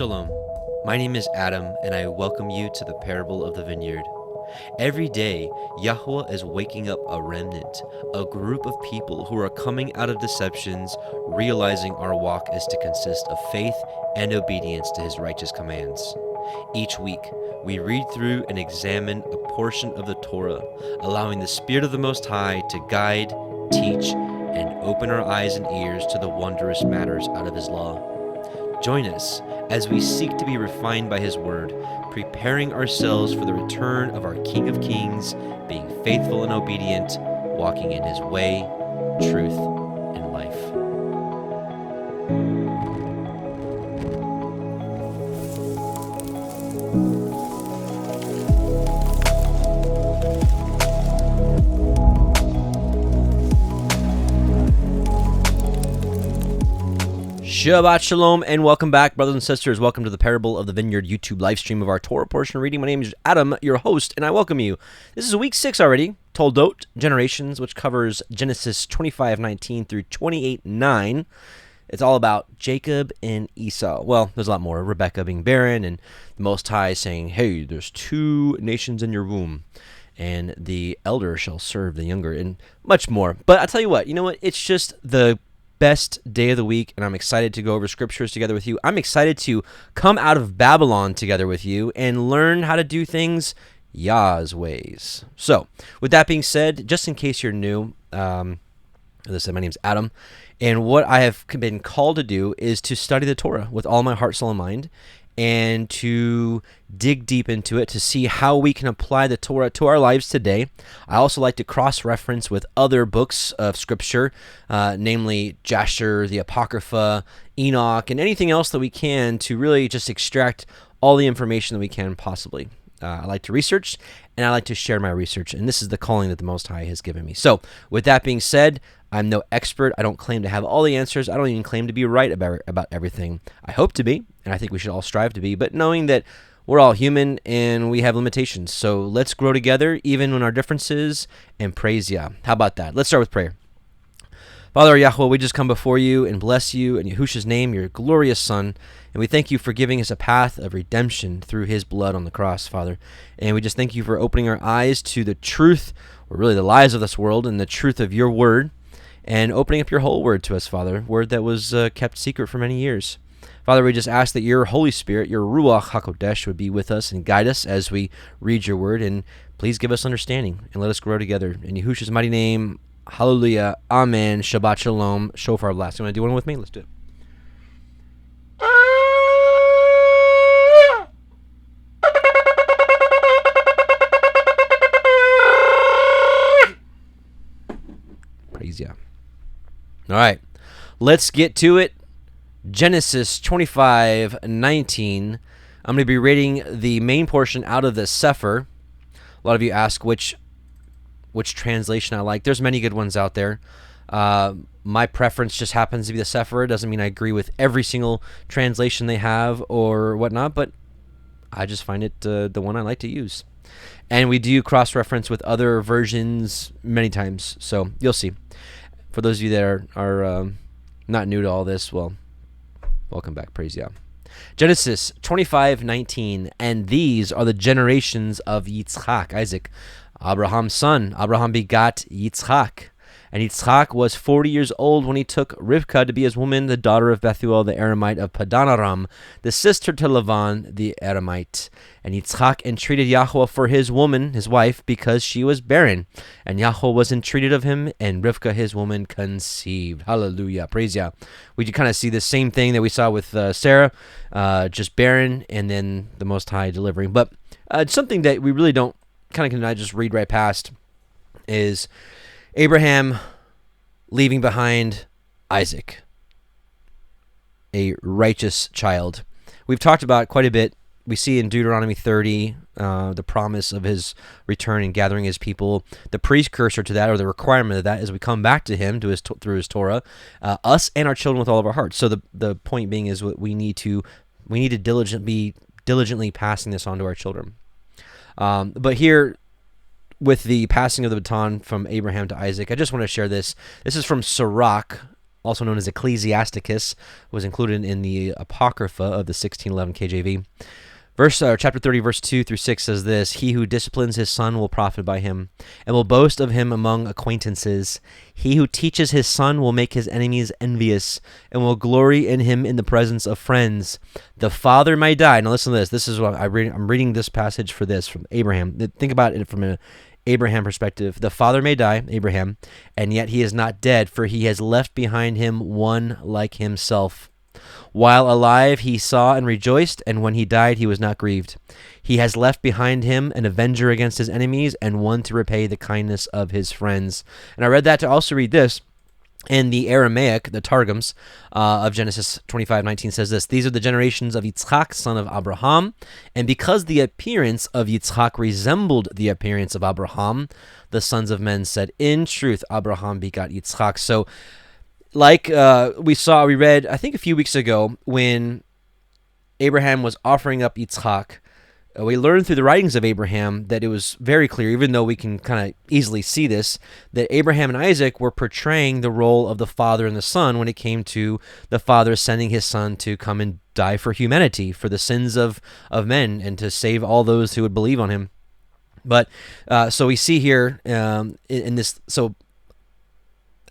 Shalom. My name is Adam, and I welcome you to the parable of the Vineyard. Every day, Yahweh is waking up a remnant, a group of people who are coming out of deceptions, realizing our walk is to consist of faith and obedience to his righteous commands. Each week, we read through and examine a portion of the Torah, allowing the Spirit of the Most High to guide, teach, and open our eyes and ears to the wondrous matters out of his law. Join us as we seek to be refined by his word, preparing ourselves for the return of our King of Kings, being faithful and obedient, walking in his way, truth, and life. Shabbat Shalom and welcome back, brothers and sisters. Welcome to the Parable of the Vineyard YouTube live stream of our Torah portion of reading. My name is Adam, your host, and I welcome you. This is week 6 already, Toldot, Generations, which covers Genesis 25:19 through 28:9. It's all about Jacob and Esau. Well, there's a lot more. Rebekah being barren and the Most High saying, hey, there's 2 nations in your womb, and the elder shall serve the younger, and much more. But I'll tell you what, it's just the best day of the week, and I'm excited to go over scriptures together with you. I'm excited to come out of Babylon together with you and learn how to do things Yah's ways. So, with that being said, just in case you're new, as I said, my name's Adam, and what I have been called to do is to study the Torah with all my heart, soul, and mind, and to dig deep into it to see how we can apply the Torah to our lives today. I also like to cross-reference with other books of Scripture, namely Jasher, the Apocrypha, Enoch, and anything else that we can to really just extract all the information that we can possibly. I like to research, and I like to share my research, and this is the calling that the Most High has given me. So, with that being said, I'm no expert. I don't claim to have all the answers. I don't even claim to be right about everything. I hope to be, and I think we should all strive to be, but knowing that we're all human and we have limitations. So let's grow together, even in our differences, and praise Yah. How about that? Let's start with prayer. Father Yahweh, we just come before you and bless you in Yahushua's name, your glorious Son, and we thank you for giving us a path of redemption through his blood on the cross, Father. And we just thank you for opening our eyes to the truth, or really the lies of this world, and the truth of your word, and opening up your whole word to us, Father, word that was kept secret for many years. Father, we just ask that your Holy Spirit, your Ruach HaKodesh, would be with us and guide us as we read your word, and please give us understanding, and let us grow together. In Yahushua's mighty name, hallelujah, amen, Shabbat Shalom, shofar blast. You want to do one with me? Let's do it. Praise Yah. All right, let's get to it. Genesis 25:19. I'm going to be reading the main portion out of the Sefer. A lot of you ask which translation I like. There's many good ones out there. My preference just happens to be the Sefer. It doesn't mean I agree with every single translation they have or whatnot, but I just find it the one I like to use. And we do cross-reference with other versions many times, so you'll see. For those of you that are not new to all this, well, welcome back. Praise Yah. Genesis 25:19, and these are the generations of Yitzchak, Isaac, Abraham's son. Abraham begot Yitzchak. And Yitzchak was 40 years old when he took Rivkah to be his woman, the daughter of Bethuel the Aramite of Padan Aram, the sister to Lavan the Aramite. And Yitzchak entreated Yahweh for his woman, his wife, because she was barren. And Yahweh was entreated of him, and Rivkah his woman conceived. Hallelujah. Praise Yah. We kind of see the same thing that we saw with Sarah, just barren, and then the Most High delivering. But something that we really don't can I just read right past is Abraham leaving behind Isaac, a righteous child. We've talked about quite a bit. We see in Deuteronomy 30 the promise of his return and gathering his people. The precursor to that, or the requirement of that, is we come back to him through his Torah, us and our children with all of our hearts. So the point being is we need to diligently passing this on to our children. But here, with the passing of the baton from Abraham to Isaac, I just want to share this. This is from Sirach, also known as Ecclesiasticus, was included in the Apocrypha of the 1611 KJV. Chapter 30, verse 2 through 6 says this: He who disciplines his son will profit by him, and will boast of him among acquaintances. He who teaches his son will make his enemies envious, and will glory in him in the presence of friends. The father may die. Now listen to this. This is what I'm reading this passage for this, from Abraham. Think about it from an Abraham perspective. The father may die, Abraham, and yet he is not dead, for he has left behind him one like himself. While alive, he saw and rejoiced, and when he died, he was not grieved. He has left behind him an avenger against his enemies, and one to repay the kindness of his friends. And I read that to also read this. In the Aramaic, the Targums of Genesis 25:19 says this: These are the generations of Yitzchak, son of Abraham, and because the appearance of Yitzchak resembled the appearance of Abraham, the sons of men said, In truth, Abraham begot Yitzchak. So, like we read, I think a few weeks ago, when Abraham was offering up Yitzchak, we learned through the writings of Abraham that it was very clear, even though we can kind of easily see this, that Abraham and Isaac were portraying the role of the father and the son when it came to the father sending his son to come and die for humanity, for the sins of men, and to save all those who would believe on him. But so we see here in this, so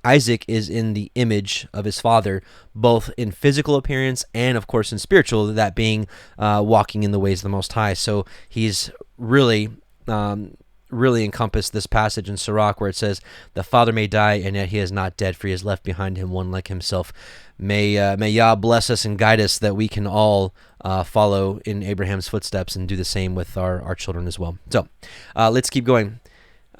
Isaac is in the image of his father, both in physical appearance and, of course, in spiritual, that being walking in the ways of the Most High. So he's really encompassed this passage in Sirach where it says, the father may die, and yet he is not dead, for he has left behind him one like himself. May Yah bless us and guide us that we can all follow in Abraham's footsteps and do the same with our children as well. So let's keep going.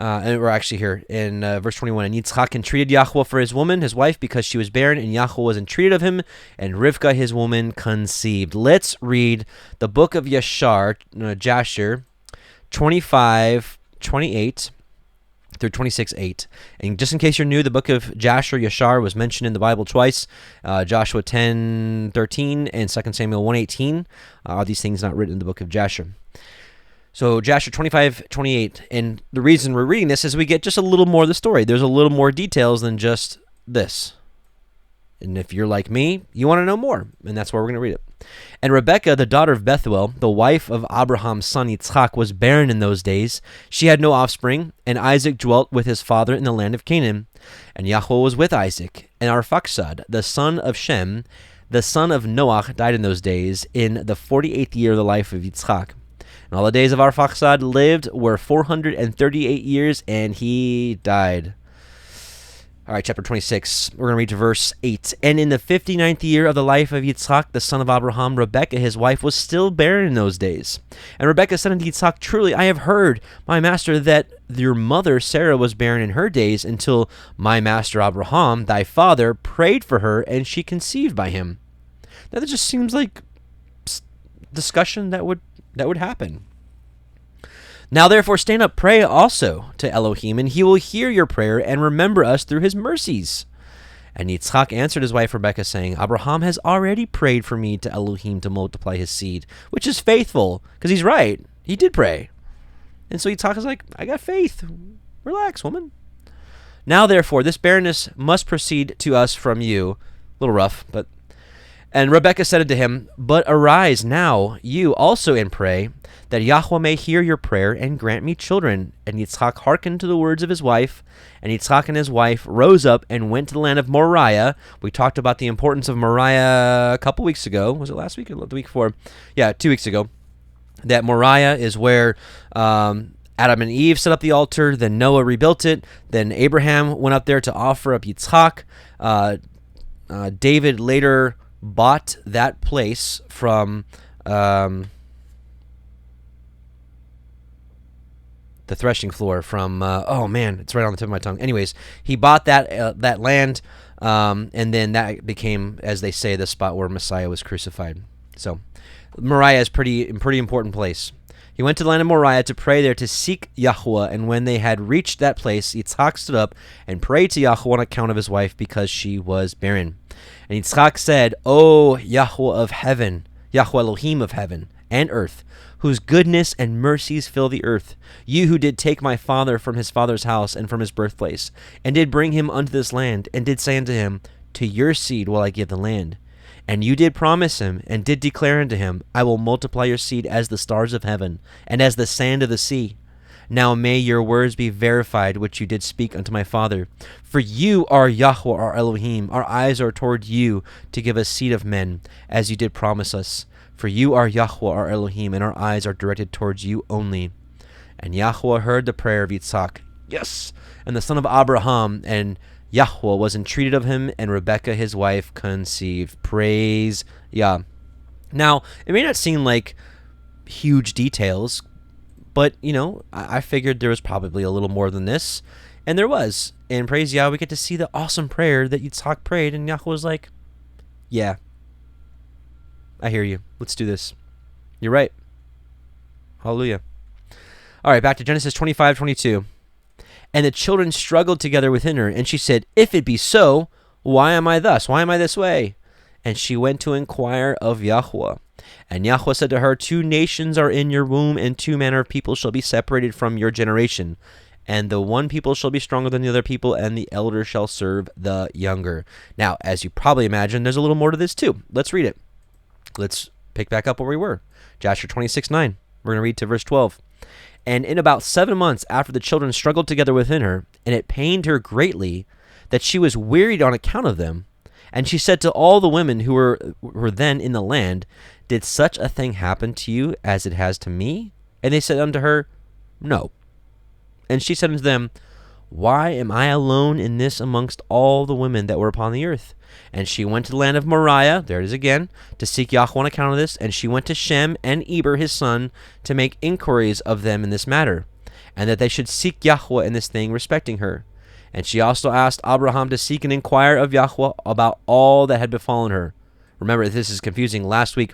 And we're actually here in verse 21. And Yitzchak entreated Yahweh for his woman, his wife, because she was barren, and Yahweh was entreated of him, and Rivkah, his woman, conceived. Let's read the book of Jasher 25:28 through 26:8. And just in case you're new, the book of Jasher was mentioned in the Bible twice. Joshua 10:13 and 2 Samuel 1:18 are these things not written in the book of Jasher. So Jasher 25:28, and the reason we're reading this is we get just a little more of the story. There's a little more details than just this. And if you're like me, you want to know more, and that's why we're going to read it. And Rebekah, the daughter of Bethuel, the wife of Abraham's son Yitzchak, was barren in those days. She had no offspring, and Isaac dwelt with his father in the land of Canaan. And Yahweh was with Isaac. And Arphaxad, the son of Shem, the son of Noach, died in those days, in the 48th year of the life of Yitzchak. And all the days of Arphaxad lived were 438 years, and he died. All right, chapter 26. We're going to read to verse 8. And in the 59th year of the life of Yitzchak, the son of Abraham, Rebekah, his wife, was still barren in those days. And Rebekah said unto Yitzchak, Truly, I have heard, my master, that your mother Sarah was barren in her days, until my master Abraham, thy father, prayed for her, and she conceived by him. Now, that just seems like discussion that would happen. Now therefore stand up, pray also to Elohim, and he will hear your prayer and remember us through his mercies. And Yitzchak answered his wife Rebekah, saying, Abraham has already prayed for me to Elohim to multiply his seed, which is faithful, because he's right. He did pray. And so Yitzchak is like, I got faith. Relax, woman. Now therefore this barrenness must proceed to us from you. A little rough, but... And Rebekah said unto him, But arise now, you also, and pray, that Yahweh may hear your prayer and grant me children. And Yitzchak hearkened to the words of his wife. And Yitzchak and his wife rose up and went to the land of Moriah. We talked about the importance of Moriah a couple weeks ago. Was it last week or the week before? Yeah, 2 weeks ago. That Moriah is where Adam and Eve set up the altar. Then Noah rebuilt it. Then Abraham went up there to offer up Yitzchak. David later bought that place from the threshing floor from it's right on the tip of my tongue. Anyways, he bought that land, and then that became, as they say, the spot where Messiah was crucified. So Moriah is pretty important place. He went to the land of Moriah to pray there, to seek Yahweh, and when they had reached that place, Yitzchak stood up and prayed to Yahweh on account of his wife, because she was barren. And Yitzchak said, O Yahweh of heaven, Yahweh Elohim of heaven and earth, whose goodness and mercies fill the earth, you who did take my father from his father's house and from his birthplace, and did bring him unto this land, and did say unto him, to your seed will I give the land. And you did promise him, and did declare unto him, I will multiply your seed as the stars of heaven, and as the sand of the sea. Now may your words be verified, which you did speak unto my father. For you are Yahweh our Elohim. Our eyes are toward you to give us seed of men, as you did promise us. For you are Yahweh our Elohim, and our eyes are directed towards you only. And Yahweh heard the prayer of Yitzhak, yes, and the son of Abraham, and Yahweh was entreated of him, and Rebekah his wife conceived. Praise Yah. Now, it may not seem like huge details, but, I figured there was probably a little more than this, and there was. And praise Yah, we get to see the awesome prayer that Yitzhak prayed, and Yahweh was like, yeah, I hear you. Let's do this. You're right. Hallelujah. All right, back to Genesis 25:22. And the children struggled together within her, and she said, if it be so, why am I thus? Why am I this way? And she went to inquire of Yahweh. And Yahweh said to her, 2 nations are in your womb, and 2 manner of people shall be separated from your generation. And the one people shall be stronger than the other people, and the elder shall serve the younger. Now, as you probably imagine, there's a little more to this too. Let's read it. Let's pick back up where we were. Joshua 26:9. We're going to read to verse 12. And in about 7 months after the children struggled together within her, and it pained her greatly that she was wearied on account of them. And she said to all the women who were then in the land, did such a thing happen to you as it has to me? And they said unto her, no. And she said unto them, why am I alone in this amongst all the women that were upon the earth? And she went to the land of Moriah, there it is again, to seek Yahweh on account of this. And she went to Shem and Eber his son to make inquiries of them in this matter, and that they should seek Yahweh in this thing respecting her. And she also asked Abraham to seek and inquire of Yahweh about all that had befallen her. Remember, this is confusing. Last week,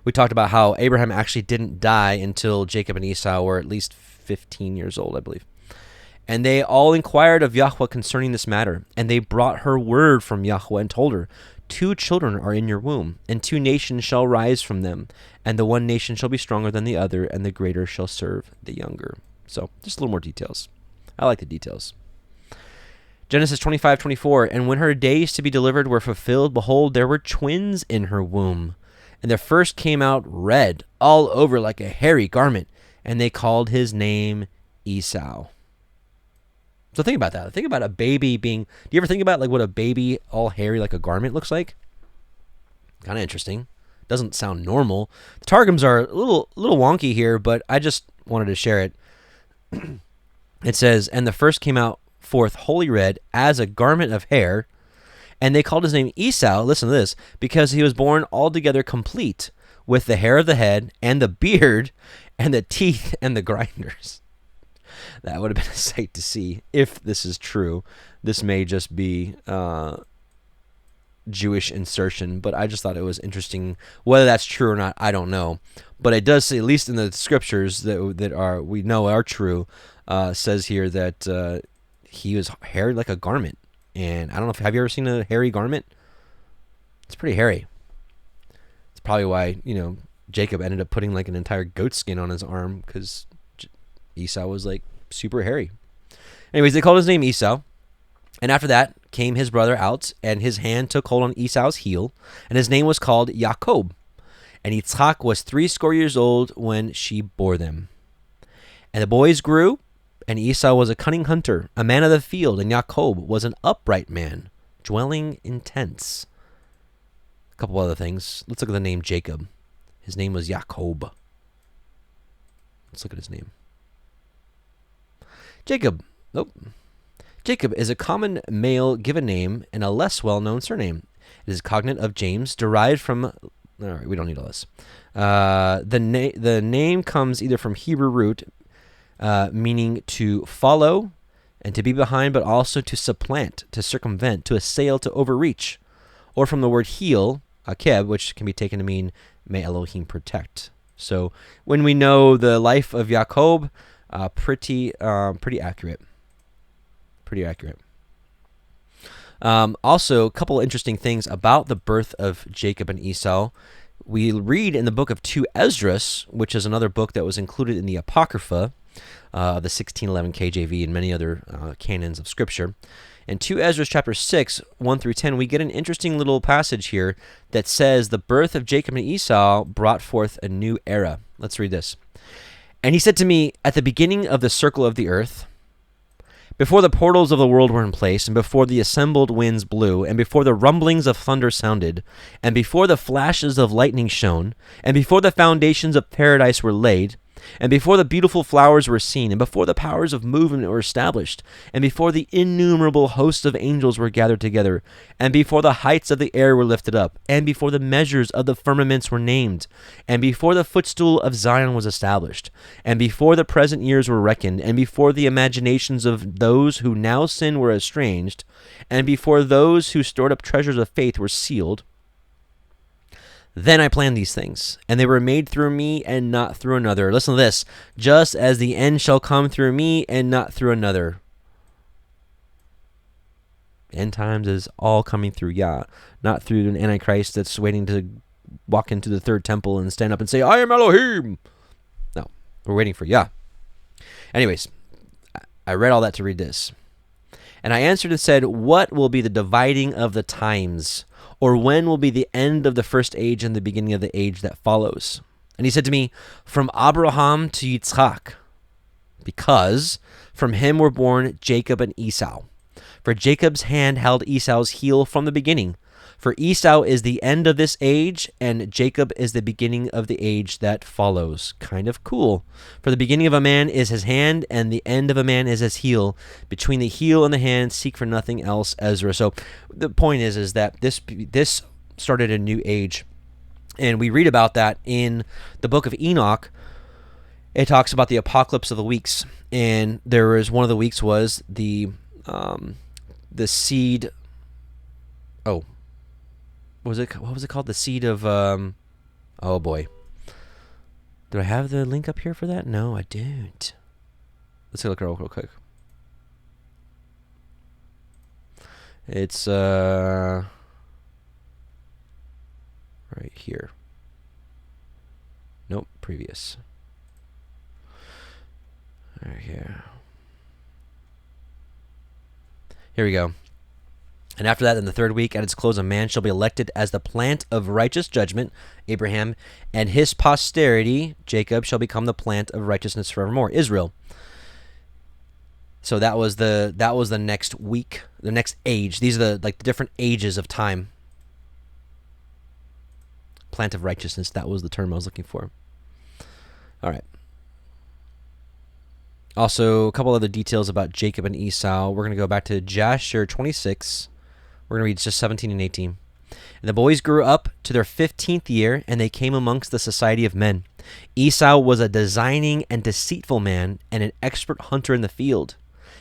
we talked about how Abraham actually didn't die until Jacob and Esau were at least 15 years old, I believe. And they all inquired of Yahweh concerning this matter. And they brought her word from Yahweh and told her, 2 children are in your womb, and 2 nations shall rise from them. And the one nation shall be stronger than the other, and the greater shall serve the younger. So, just a little more details. I like the details. Genesis 25:24. And when her days to be delivered were fulfilled, behold, there were twins in her womb. And the first came out red, all over like a hairy garment. And they called his name Esau. So think about that. Think about a baby being... Do you ever think about what a baby all hairy like a garment looks like? Kind of interesting. Doesn't sound normal. The Targums are a little wonky here, but I just wanted to share it. It says, and the first came out forth wholly red as a garment of hair, and they called his name Esau, listen to this, because he was born altogether complete, with the hair of the head, and the beard, and the teeth, and the grinders. That would have been a sight to see, if this is true. This may just be Jewish insertion, but I just thought it was interesting. Whether that's true or not, I don't know. But it does say, at least in the scriptures that are we know are true, says here that he was hairy like a garment. And I don't know have you ever seen a hairy garment? It's pretty hairy. It's probably why Jacob ended up putting an entire goat skin on his arm, because Esau was super hairy. Anyways, they called his name Esau. And after that came his brother out, and his hand took hold on Esau's heel, and his name was called Jacob. And Yitzhak was 80 years old when she bore them. And the boys grew, and Esau was a cunning hunter, a man of the field, and Jacob was an upright man, dwelling in tents. A couple other things. Let's look at the name Jacob. His name was Jacob. Let's look at his name. Jacob is a common male given name and a less well-known surname. It is cognate of James, derived from... All right, we don't need all this. The name comes either from Hebrew root, meaning to follow and to be behind, but also to supplant, to circumvent, to assail, to overreach, or from the word heel, akeb, which can be taken to mean may Elohim protect. So when we know the life of Jacob, pretty accurate. Pretty accurate. Also, a couple interesting things about the birth of Jacob and Esau. We read in the book of 2 Esdras, which is another book that was included in the Apocrypha, the 1611 KJV and many other canons of Scripture. In 2 Ezra chapter 6, 1 through 10, we get an interesting little passage here that says the birth of Jacob and Esau brought forth a new era. Let's read this. And he said to me, at the beginning of the circle of the earth, before the portals of the world were in place, and before the assembled winds blew, and before the rumblings of thunder sounded, and before the flashes of lightning shone, and before the foundations of paradise were laid, and before the beautiful flowers were seen, and before the powers of movement were established, and before the innumerable hosts of angels were gathered together, and before the heights of the air were lifted up, and before the measures of the firmaments were named, and before the footstool of Zion was established, and before the present years were reckoned, and before the imaginations of those who now sin were estranged, and before those who stored up treasures of faith were sealed, then I planned these things, and they were made through me and not through another. Listen to this. Just as the end shall come through me and not through another. End times is all coming through Yah, not through an Antichrist that's waiting to walk into the third temple and stand up and say, I am Elohim. No, we're waiting for Yah. Anyways, I read all that to read this. And I answered and said, what will be the dividing of the times? Or when will be the end of the first age and the beginning of the age that follows? And he said to me, from Abraham to Yitzchak, because from him were born Jacob and Esau. For Jacob's hand held Esau's heel from the beginning. For Esau is the end of this age, and Jacob is the beginning of the age that follows. Kind of cool. For the beginning of a man is his hand, and the end of a man is his heel. Between the heel and the hand, seek for nothing else, Ezra. So the point is that this started a new age, and we read about that in the book of Enoch. It talks about the apocalypse of the weeks, and there was one of the weeks was the seed. What was it called? The seed of, oh boy. Do I have the link up here for that? No, I don't. Let's take a look real quick. It's, right here. Nope, previous. Right here. Here we go. And after that, in the third week, at its close, a man shall be elected as the plant of righteous judgment, Abraham, and his posterity, Jacob, shall become the plant of righteousness forevermore, Israel. So that was the next week, the next age. These are the different ages of time. Plant of righteousness, that was the term I was looking for. All right. Also, a couple other details about Jacob and Esau. We're going to go back to Jasher 26. We're going to read just 17 and 18. And the boys grew up to their 15th year, and they came amongst the society of men. Esau was a designing and deceitful man, and an expert hunter in the field.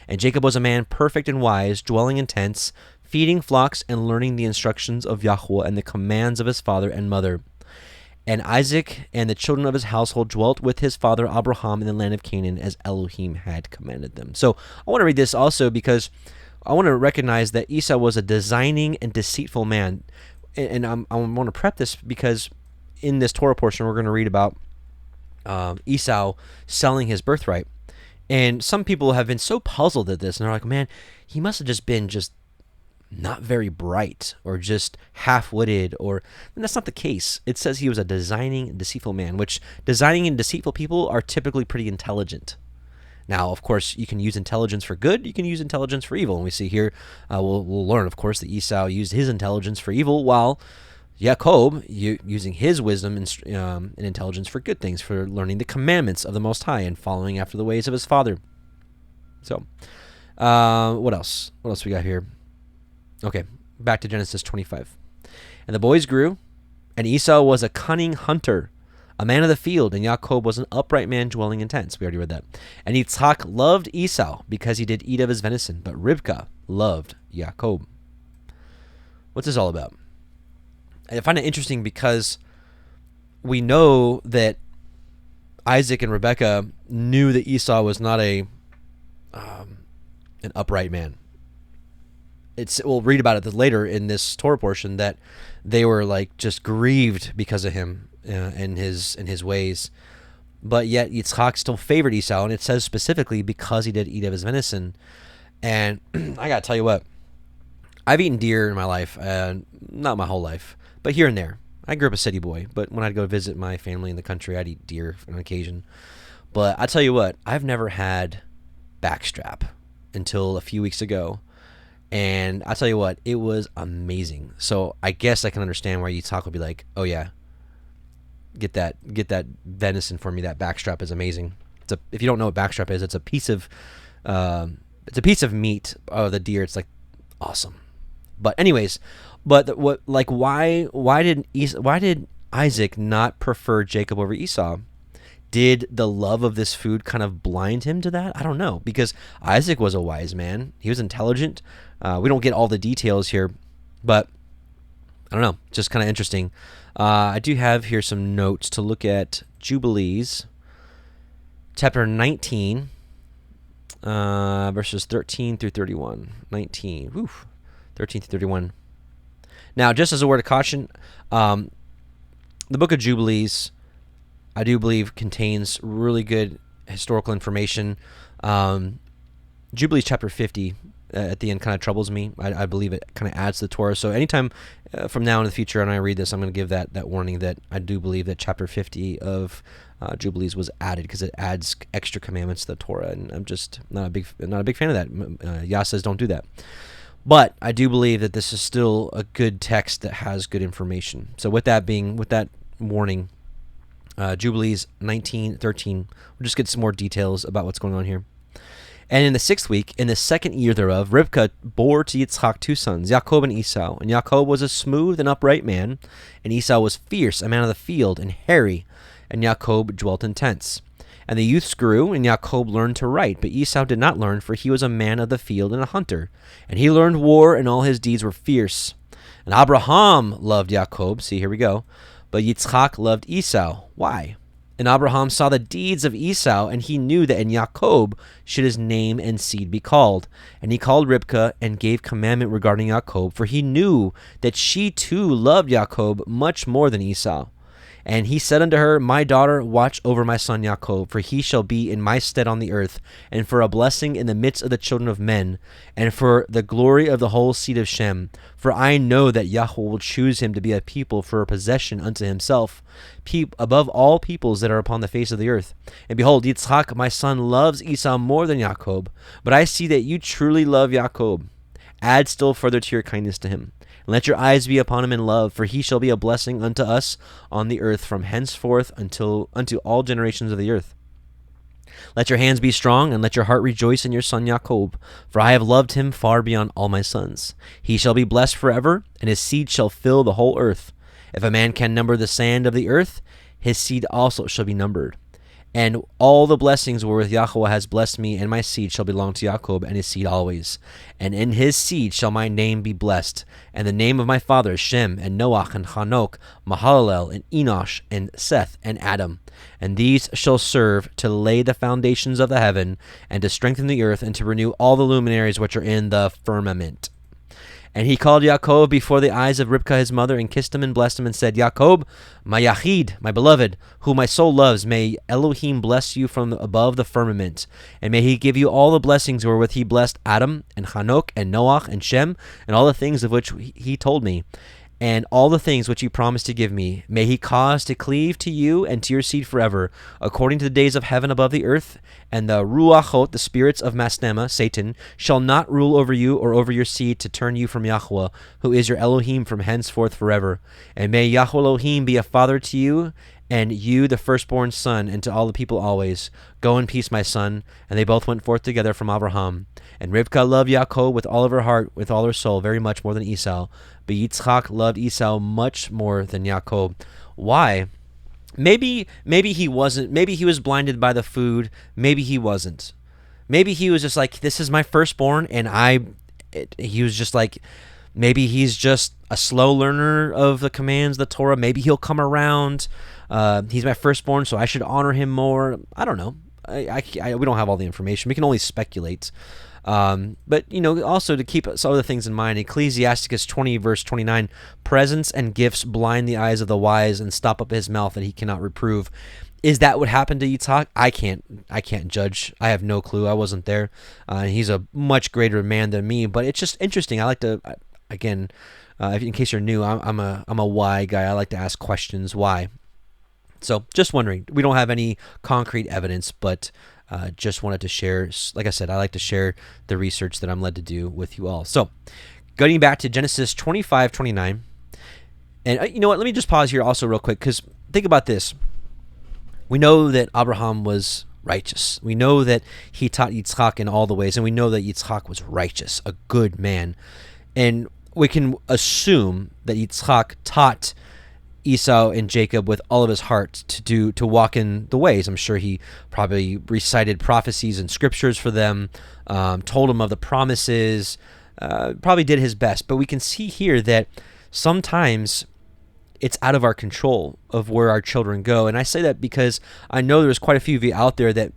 And Jacob was a man perfect and wise, dwelling in tents, feeding flocks, and learning the instructions of Yahweh and the commands of his father and mother. And Isaac and the children of his household dwelt with his father Abraham in the land of Canaan, as Elohim had commanded them. So I want to read this also because I want to recognize that Esau was a designing and deceitful man. And I want to prep this because in this Torah portion, we're going to read about Esau selling his birthright. And some people have been so puzzled at this, and they're like, man, he must have just been not very bright or just half-witted, and that's not the case. It says he was a designing and deceitful man, which designing and deceitful people are typically pretty intelligent. Now, of course, you can use intelligence for good, you can use intelligence for evil. And we see here, we'll learn, of course, that Esau used his intelligence for evil, while Jacob using his wisdom and intelligence for good things, for learning the commandments of the Most High and following after the ways of his father. So, what else? What else we got here? Okay, back to Genesis 25. And the boys grew, and Esau was a cunning hunter, a man of the field, and Jacob was an upright man dwelling in tents. We already read that. And Yitzchak loved Esau because he did eat of his venison, but Rivkah loved Jacob. What's this all about? I find it interesting because we know that Isaac and Rebekah knew that Esau was not an upright man. We'll read about it later in this Torah portion that they were just grieved because of him and his ways. but yet Yitzchak still favored Esau, and it says specifically because he did eat of his venison. And I gotta tell you what, I've eaten deer in my life, not my whole life, but here and there. I grew up a city boy, but when I'd go visit my family in the country, I'd eat deer on occasion. But I tell you what, I've never had backstrap until a few weeks ago. And I tell you what, it was amazing. So I guess I can understand why Yitzhak would be like, oh yeah, get that venison for me. That backstrap is amazing. If you don't know what backstrap is, it's a piece of meat of the deer. It's like awesome. But anyways, why did Isaac not prefer Jacob over Esau? Did the love of this food kind of blind him to that? I don't know, because Isaac was a wise man. He was intelligent. We don't get all the details here, but I don't know. Just kind of interesting. I do have here some notes to look at Jubilees, chapter 19, verses 13 through 31. 19, 13 through 31. Now, just as a word of caution, the book of Jubilees, I do believe, contains really good historical information. Jubilees chapter 50 at the end kind of troubles me. I believe it kind of adds to the Torah. So anytime from now in the future when I read this, I'm going to give that warning that I do believe that chapter 50 of Jubilees was added because it adds extra commandments to the Torah, and I'm just not a big fan of that. Yah says don't do that. But I do believe that this is still a good text that has good information. So with that warning, Jubilees 19:13. We'll just get some more details about what's going on here. And in the 6th week, in the 2nd year thereof, Rivkah bore to Yitzchak 2 sons, Jacob and Esau. And Jacob was a smooth and upright man, and Esau was fierce, a man of the field, and hairy, and Jacob dwelt in tents. And the youths grew, and Jacob learned to write, but Esau did not learn, for he was a man of the field and a hunter. And he learned war, and all his deeds were fierce. And Abraham loved Jacob. See, here we go. But Yitzchak loved Esau. Why? And Abraham saw the deeds of Esau, and he knew that in Jacob should his name and seed be called. And he called Rivkah and gave commandment regarding Jacob, for he knew that she too loved Jacob much more than Esau. And he said unto her, My daughter, watch over my son Jacob, for he shall be in my stead on the earth, and for a blessing in the midst of the children of men, and for the glory of the whole seed of Shem. For I know that Yahweh will choose him to be a people for a possession unto himself, above all peoples that are upon the face of the earth. And behold, Yitzchak my son loves Esau more than Jacob, but I see that you truly love Jacob. Add still further to your kindness to him. And let your eyes be upon him in love, for he shall be a blessing unto us on the earth from henceforth unto all generations of the earth. Let your hands be strong, and let your heart rejoice in your son Jacob, for I have loved him far beyond all my sons. He shall be blessed forever, and his seed shall fill the whole earth. If a man can number the sand of the earth, his seed also shall be numbered. And all the blessings wherewith Yahweh has blessed me and my seed shall belong to Jacob and his seed always. And in his seed shall my name be blessed, and the name of my fathers Shem and Noach and Hanok, Mahalalel and Enosh and Seth and Adam. And these shall serve to lay the foundations of the heaven, and to strengthen the earth, and to renew all the luminaries which are in the firmament. And he called Jacob before the eyes of Rivkah his mother, and kissed him and blessed him, and said, Jacob, my Yachid, my beloved, whom my soul loves, may Elohim bless you from above the firmament, and may he give you all the blessings wherewith he blessed Adam, and Hanok, and Noach, and Shem, and all the things of which he told me, and all the things which he promised to give me. May he cause to cleave to you and to your seed forever, according to the days of heaven above the earth. And the Ruachot, the spirits of Mastema, Satan, shall not rule over you or over your seed to turn you from Yahweh, who is your Elohim from henceforth forever. And may Yahweh Elohim be a father to you, and you the firstborn son, and to all the people always. Go in peace, my son. And they both went forth together from Abraham. And Rivkah loved Jacob with all of her heart, with all her soul, very much more than Esau. But Yitzchak loved Esau much more than Jacob. Why? Maybe he wasn't. Maybe he was blinded by the food. Maybe he wasn't. Maybe he was just like, this is my firstborn, and he was just like, maybe he's just a slow learner of the commands, the Torah. Maybe he'll come around. He's my firstborn, so I should honor him more. I don't know. We don't have all the information. We can only speculate. But, also to keep some other things in mind, Ecclesiasticus 20, verse 29, presents and gifts blind the eyes of the wise and stop up his mouth that he cannot reprove. Is that what happened to Yitzhak? I can't judge. I have no clue. I wasn't there. He's a much greater man than me, but it's just interesting. I like to, again, in case you're new, I'm a why guy. I like to ask questions. Why? So just wondering. We don't have any concrete evidence, but just wanted to share. Like I said, I like to share the research that I'm led to do with you all. So getting back to Genesis 25:29, and you know what? Let me just pause here also real quick, because think about this. We know that Abraham was righteous. We know that he taught Yitzhak in all the ways, and we know that Yitzhak was righteous, a good man. And we can assume that Yitzhak taught Esau and Jacob with all of his heart to walk in the ways. I'm sure he probably recited prophecies and scriptures for them, told them of the promises, probably did his best. But we can see here that sometimes it's out of our control of where our children go. And I say that because I know there's quite a few of you out there that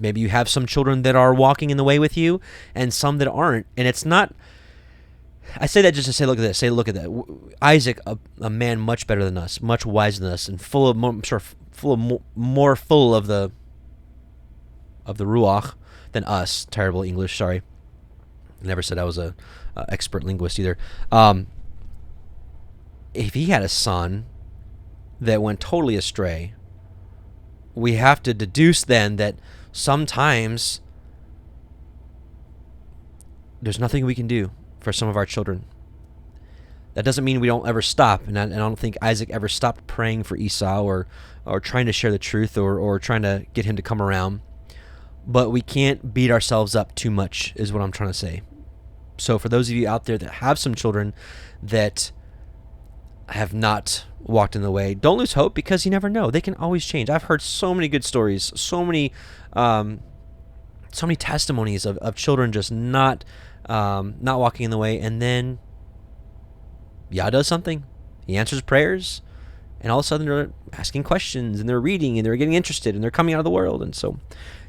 maybe you have some children that are walking in the way with you and some that aren't. And it's not, I say that just to say, look at this, look at that. Isaac, a man much better than us, much wiser than us, and full of more full of the ruach than us. Terrible English, sorry. Never said I was a expert linguist either. If he had a son that went totally astray, we have to deduce then that sometimes there's nothing we can do for some of our children. That doesn't mean we don't ever stop, and I don't think Isaac ever stopped praying for Esau or trying to share the truth or trying to get him to come around. But we can't beat ourselves up too much is what I'm trying to say. So for those of you out there that have some children that have not walked in the way, don't lose hope, because you never know. They can always change. I've heard so many good stories, so many testimonies of children just not walking in the way, and then Yah does something. He answers prayers, and all of a sudden they're asking questions, and they're reading, and they're getting interested, and they're coming out of the world. And so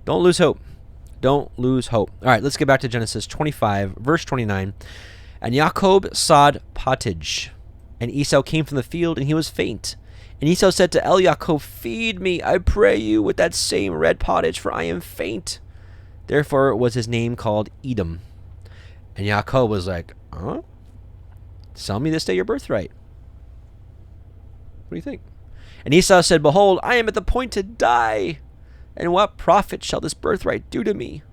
don't lose hope. Don't lose hope. All right, let's get back to Genesis 25, verse 29. And Yaakov sawed pottage, and Esau came from the field, and he was faint. And Esau said to Yaakov, feed me, I pray you, with that same red pottage, for I am faint. Therefore was his name called Edom. And Yaakov was like, huh? Sell me this day your birthright. What do you think? And Esau said, behold, I am at the point to die, and what profit shall this birthright do to me?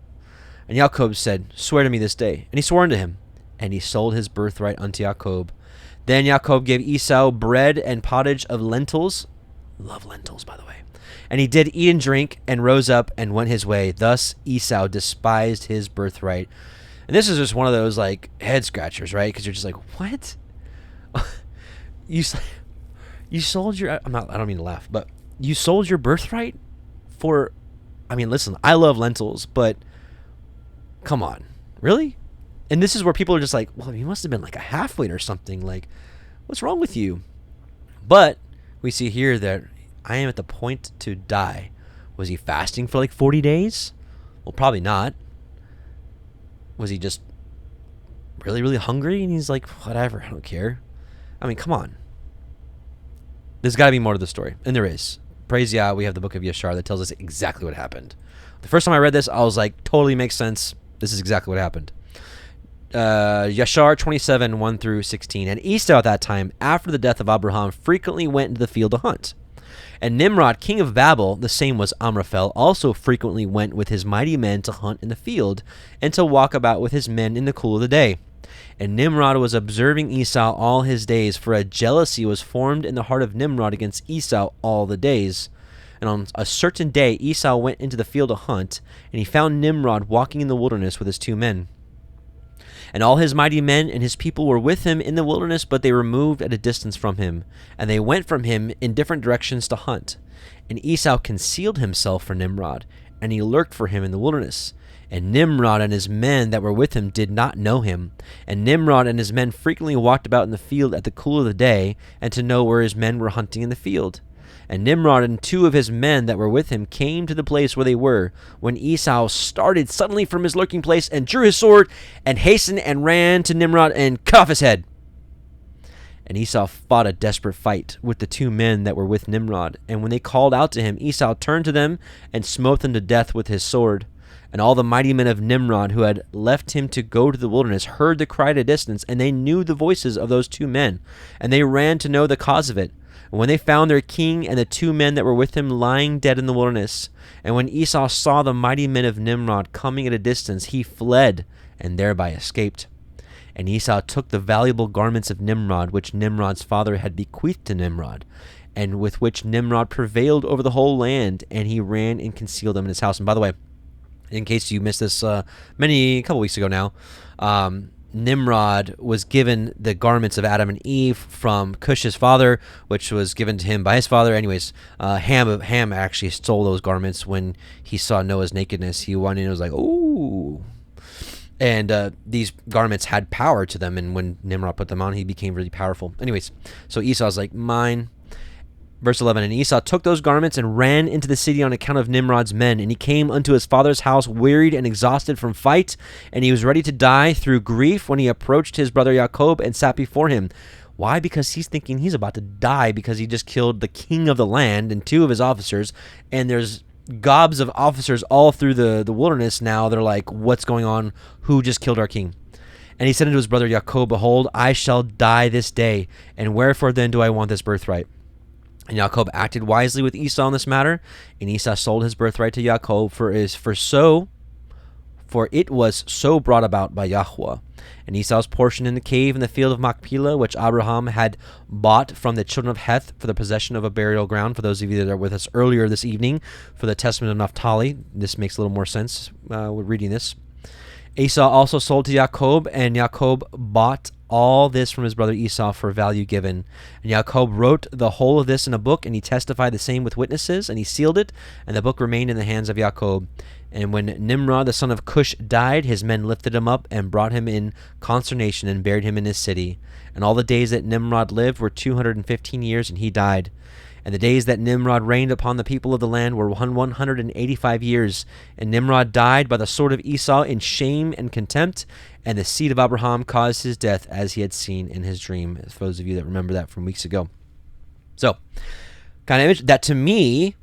And Yaakov said, swear to me this day. And he swore unto him, and he sold his birthright unto Yaakov. Then Yaakov gave Esau bread and pottage of lentils. Love lentils, by the way. And he did eat and drink, and rose up and went his way. Thus Esau despised his birthright. And this is just one of those like head scratchers, right? Because you're just like, what? you sold your, I don't mean to laugh, but you sold your birthright for, I mean, listen, I love lentils, but come on, really? And this is where people are just like, well, he must have been like a halfwit or something. Like, what's wrong with you? But we see here that I am at the point to die. Was he fasting for like 40 days? Well, probably not. Was he just really, really hungry? And he's like, whatever, I don't care. I mean, come on. There's got to be more to the story. And there is. Praise Yah, we have the book of Gerar that tells us exactly what happened. The first time I read this, I was like, totally makes sense. This is exactly what happened. Gerar 27, 1 through 16. And Esau at that time, after the death of Abraham, frequently went into the field to hunt. And Nimrod, king of Babel, the same was Amraphel, also frequently went with his mighty men to hunt in the field, and to walk about with his men in the cool of the day. And Nimrod was observing Esau all his days, for a jealousy was formed in the heart of Nimrod against Esau all the days. And on a certain day Esau went into the field to hunt, and he found Nimrod walking in the wilderness with his 2 men. And all his mighty men and his people were with him in the wilderness, but they were moved at a distance from him, and they went from him in different directions to hunt. And Esau concealed himself for Nimrod, and he lurked for him in the wilderness. And Nimrod and his men that were with him did not know him. And Nimrod and his men frequently walked about in the field at the cool of the day, and to know where his men were hunting in the field. And Nimrod and 2 of his men that were with him came to the place where they were, when Esau started suddenly from his lurking place, and drew his sword, and hastened and ran to Nimrod, and cut off his head. And Esau fought a desperate fight with the 2 men that were with Nimrod. And when they called out to him, Esau turned to them and smote them to death with his sword. And all the mighty men of Nimrod who had left him to go to the wilderness heard the cry at a distance, and they knew the voices of those 2 men. And they ran to know the cause of it. And when they found their king and the 2 men that were with him lying dead in the wilderness, and when Esau saw the mighty men of Nimrod coming at a distance, he fled and thereby escaped. And Esau took the valuable garments of Nimrod, which Nimrod's father had bequeathed to Nimrod, and with which Nimrod prevailed over the whole land, and he ran and concealed them in his house. And by the way, in case you missed this a couple weeks ago now, Nimrod was given the garments of Adam and Eve from Cush's father, which was given to him by his father. Anyways, Ham actually stole those garments when he saw Noah's nakedness. He went in and was like, "Ooh." And these garments had power to them, and when Nimrod put them on, he became really powerful. Anyways, so Esau's like, "Mine." Verse 11, and Esau took those garments and ran into the city on account of Nimrod's men. And he came unto his father's house wearied and exhausted from fight, and he was ready to die through grief when he approached his brother Jacob and sat before him. Why? Because he's thinking he's about to die because he just killed the king of the land and 2 of his officers, and there's gobs of officers all through the wilderness now. They're like, what's going on? Who just killed our king? And he said unto his brother Jacob, Behold, I shall die this day, and wherefore then do I want this birthright? And Jacob acted wisely with Esau in this matter, and Esau sold his birthright to Jacob for it was so brought about by Yahweh. And Esau's portion in the cave in the field of Machpelah, which Abraham had bought from the children of Heth for the possession of a burial ground. For those of you that are with us earlier this evening, for the testament of Naphtali, this makes a little more sense with reading this. Esau also sold to Jacob, and Jacob bought all this from his brother Esau for value given. And Jacob wrote the whole of this in a book, and he testified the same with witnesses, and he sealed it, and the book remained in the hands of Jacob. And when Nimrod the son of Cush died, his men lifted him up and brought him in consternation and buried him in his city. And all the days that Nimrod lived were 215 years, and he died. And the days that Nimrod reigned upon the people of the land were 185 years. And Nimrod died by the sword of Esau in shame and contempt, and the seed of Abraham caused his death, as he had seen in his dream. For those of you that remember that from weeks ago. So, kind of image that, to me,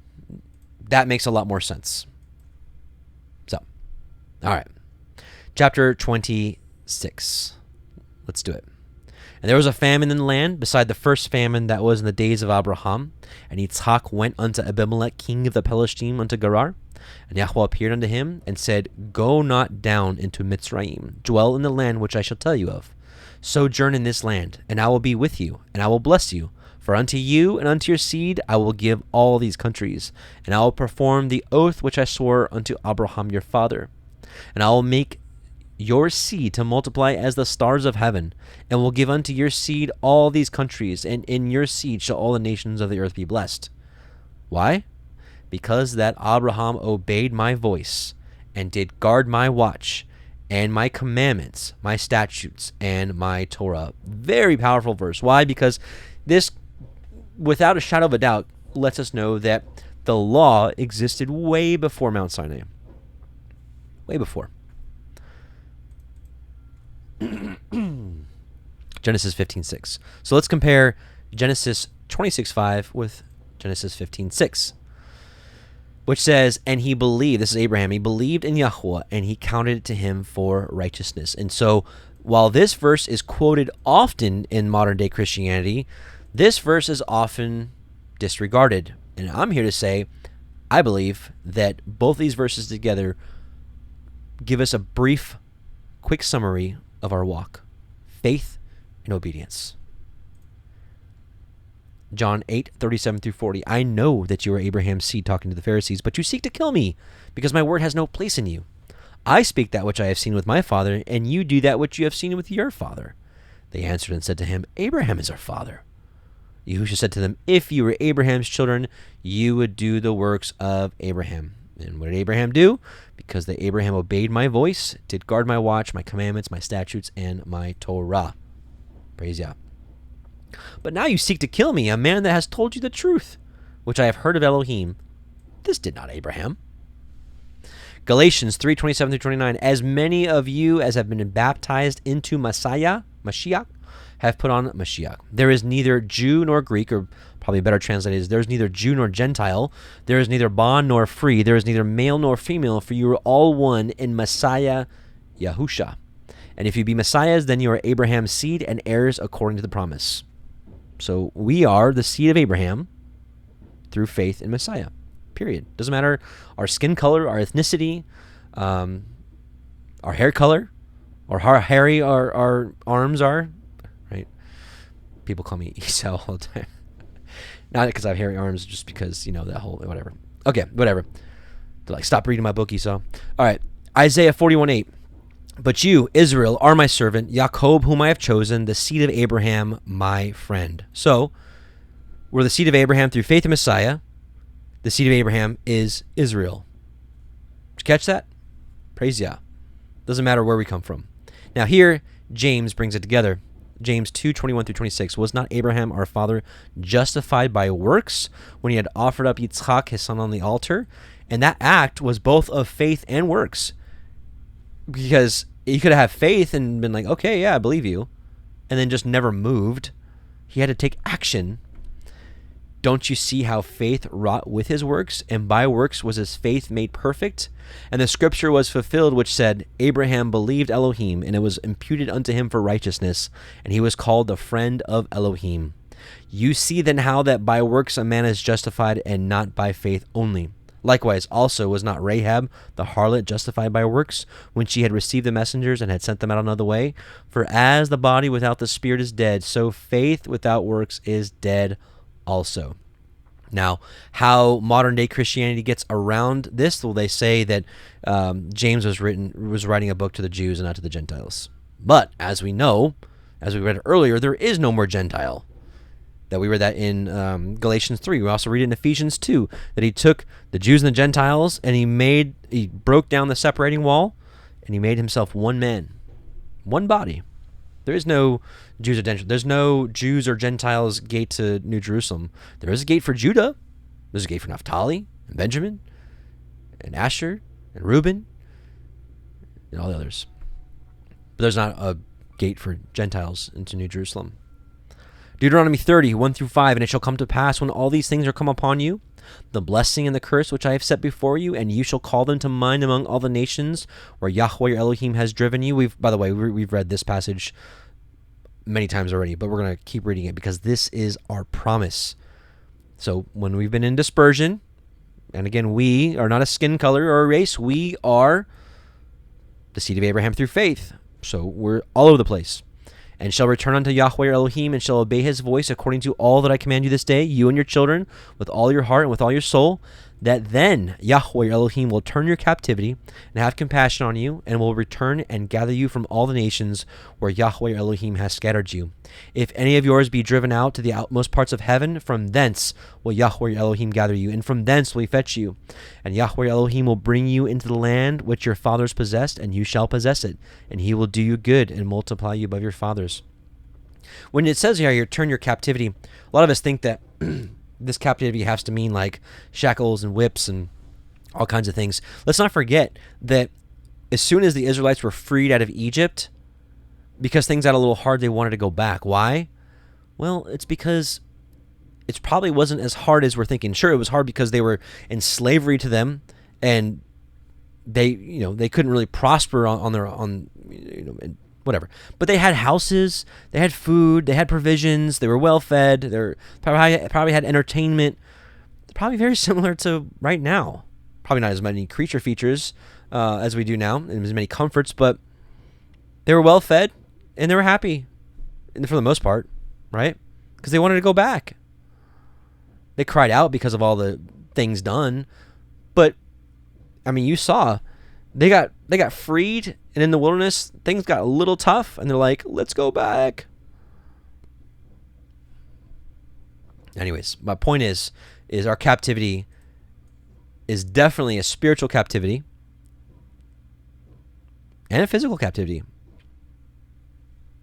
that makes a lot more sense. So, all right. Chapter 26. Let's do it. And there was a famine in the land, beside the first famine that was in the days of Abraham. And Yitzhak went unto Abimelech, king of the Pelishtim, unto Gerar. And Yahweh appeared unto him, and said, Go not down into Mitzrayim, dwell in the land which I shall tell you of. Sojourn in this land, and I will be with you, and I will bless you. For unto you and unto your seed I will give all these countries, and I will perform the oath which I swore unto Abraham your father. And I will make your seed to multiply as the stars of heaven, and will give unto your seed all these countries, and in your seed shall all the nations of the earth be blessed. Why? Because that Abraham obeyed my voice, and did guard my watch, and my commandments, my statutes, and my Torah. Very powerful verse. Why? Because this, without a shadow of a doubt, lets us know that the law existed way before Mount Sinai. Way before. Genesis 15:6. So let's compare Genesis 26:5 with Genesis 15:6, which says, and he believed, this is Abraham, he believed in Yahweh, and he counted it to him for righteousness. And so while this verse is quoted often in modern day Christianity, this verse is often disregarded. And I'm here to say, I believe that both these verses together give us a brief, quick summary of our walk: faith and obedience. John 8:37-40. I know that you are Abraham's seed, talking to the Pharisees, but you seek to kill me, because my word has no place in you. I speak that which I have seen with my father, and you do that which you have seen with your father. They answered and said to him, Abraham is our father. Yahushua said to them, If you were Abraham's children, you would do the works of Abraham. And what did Abraham do? Because that Abraham obeyed my voice, did guard my watch, my commandments, my statutes, and my Torah. Praise Yah. But now you seek to kill me, a man that has told you the truth, which I have heard of Elohim. This did not Abraham. Galatians 3:27-29. As many of you as have been baptized into Mashiach, have put on Mashiach. There is neither Jew nor Greek, or probably better translated is, there is neither Jew nor Gentile. There is neither bond nor free. There is neither male nor female, for you are all one in Messiah Yahusha. And if you be Messiahs, then you are Abraham's seed and heirs according to the promise. So we are the seed of Abraham through faith in Messiah. Period. Doesn't matter our skin color, our ethnicity, our hair color, or how hairy our arms are. Right? People call me Esau all the time. Not because I have hairy arms, just because, that whole whatever. Okay, whatever. They're like, stop reading my book, Esau. All right. Isaiah 41:8. But you, Israel, are my servant, Jacob, whom I have chosen, the seed of Abraham, my friend. So, we're the seed of Abraham through faith in Messiah. The seed of Abraham is Israel. Did you catch that? Praise Yah. Doesn't matter where we come from. Now here, James brings it together. James 2:21-26. Was not Abraham our father justified by works when he had offered up Yitzchak, his son, on the altar? And that act was both of faith and works. Because he could have faith and been like, okay, yeah, I believe you, and then just never moved. He had to take action. Don't you see how faith wrought with his works? And by works was his faith made perfect? And the scripture was fulfilled, which said, Abraham believed Elohim, and it was imputed unto him for righteousness, and he was called the friend of Elohim. You see then how that by works a man is justified, and not by faith only. Likewise, also was not Rahab the harlot justified by works, when she had received the messengers and had sent them out another way? For as the body without the spirit is dead, so faith without works is dead also. Now, how modern day Christianity gets around this? Well, they say that James was writing a book to the Jews and not to the Gentiles. But as we know, as we read earlier, there is no more Gentile. That we read that in Galatians 3. We also read it in Ephesians 2, that he took the Jews and the Gentiles and he broke down the separating wall, and he made himself one man, one body. There is no Jews or Gentiles. There's no Jews or Gentiles gate to New Jerusalem. There is a gate for Judah. There's a gate for Naphtali and Benjamin and Asher and Reuben and all the others. But there's not a gate for Gentiles into New Jerusalem. Deuteronomy 30:1-5. And it shall come to pass when all these things are come upon you, the blessing and the curse which I have set before you, and you shall call them to mind among all the nations where Yahweh your Elohim has driven you. By the way, we've read this passage many times already, but we're going to keep reading it because this is our promise. So when we've been in dispersion, and again, we are not a skin color or a race, we are the seed of Abraham through faith. So we're all over the place. And shall return unto Yahweh your Elohim, and shall obey his voice according to all that I command you this day, you and your children, with all your heart and with all your soul, that then Yahweh your Elohim will turn your captivity and have compassion on you, and will return and gather you from all the nations where Yahweh your Elohim has scattered you. If any of yours be driven out to the outmost parts of heaven, from thence will Yahweh your Elohim gather you, and from thence will he fetch you. And Yahweh your Elohim will bring you into the land which your fathers possessed, and you shall possess it, and he will do you good and multiply you above your fathers. When it says here, turn your captivity, a lot of us think that this captivity has to mean like shackles and whips and all kinds of things. Let's not forget that as soon as the Israelites were freed out of Egypt, because things got a little hard, they wanted to go back. Why? Well, it's because it probably wasn't as hard as we're thinking. Sure, it was hard because they were in slavery to them, and they couldn't really prosper on their own, whatever. But they had houses, they had food, they had provisions, they were well fed, they probably had entertainment. Probably very similar to right now. Probably not as many creature features as we do now, and as many comforts, but they were well fed and they were happy, and for the most part, right? Because they wanted to go back. They cried out because of all the things done, but I mean, you saw they got freed, and in the wilderness things got a little tough, and they're like, let's go back. Anyways, my point is our captivity is definitely a spiritual captivity and a physical captivity.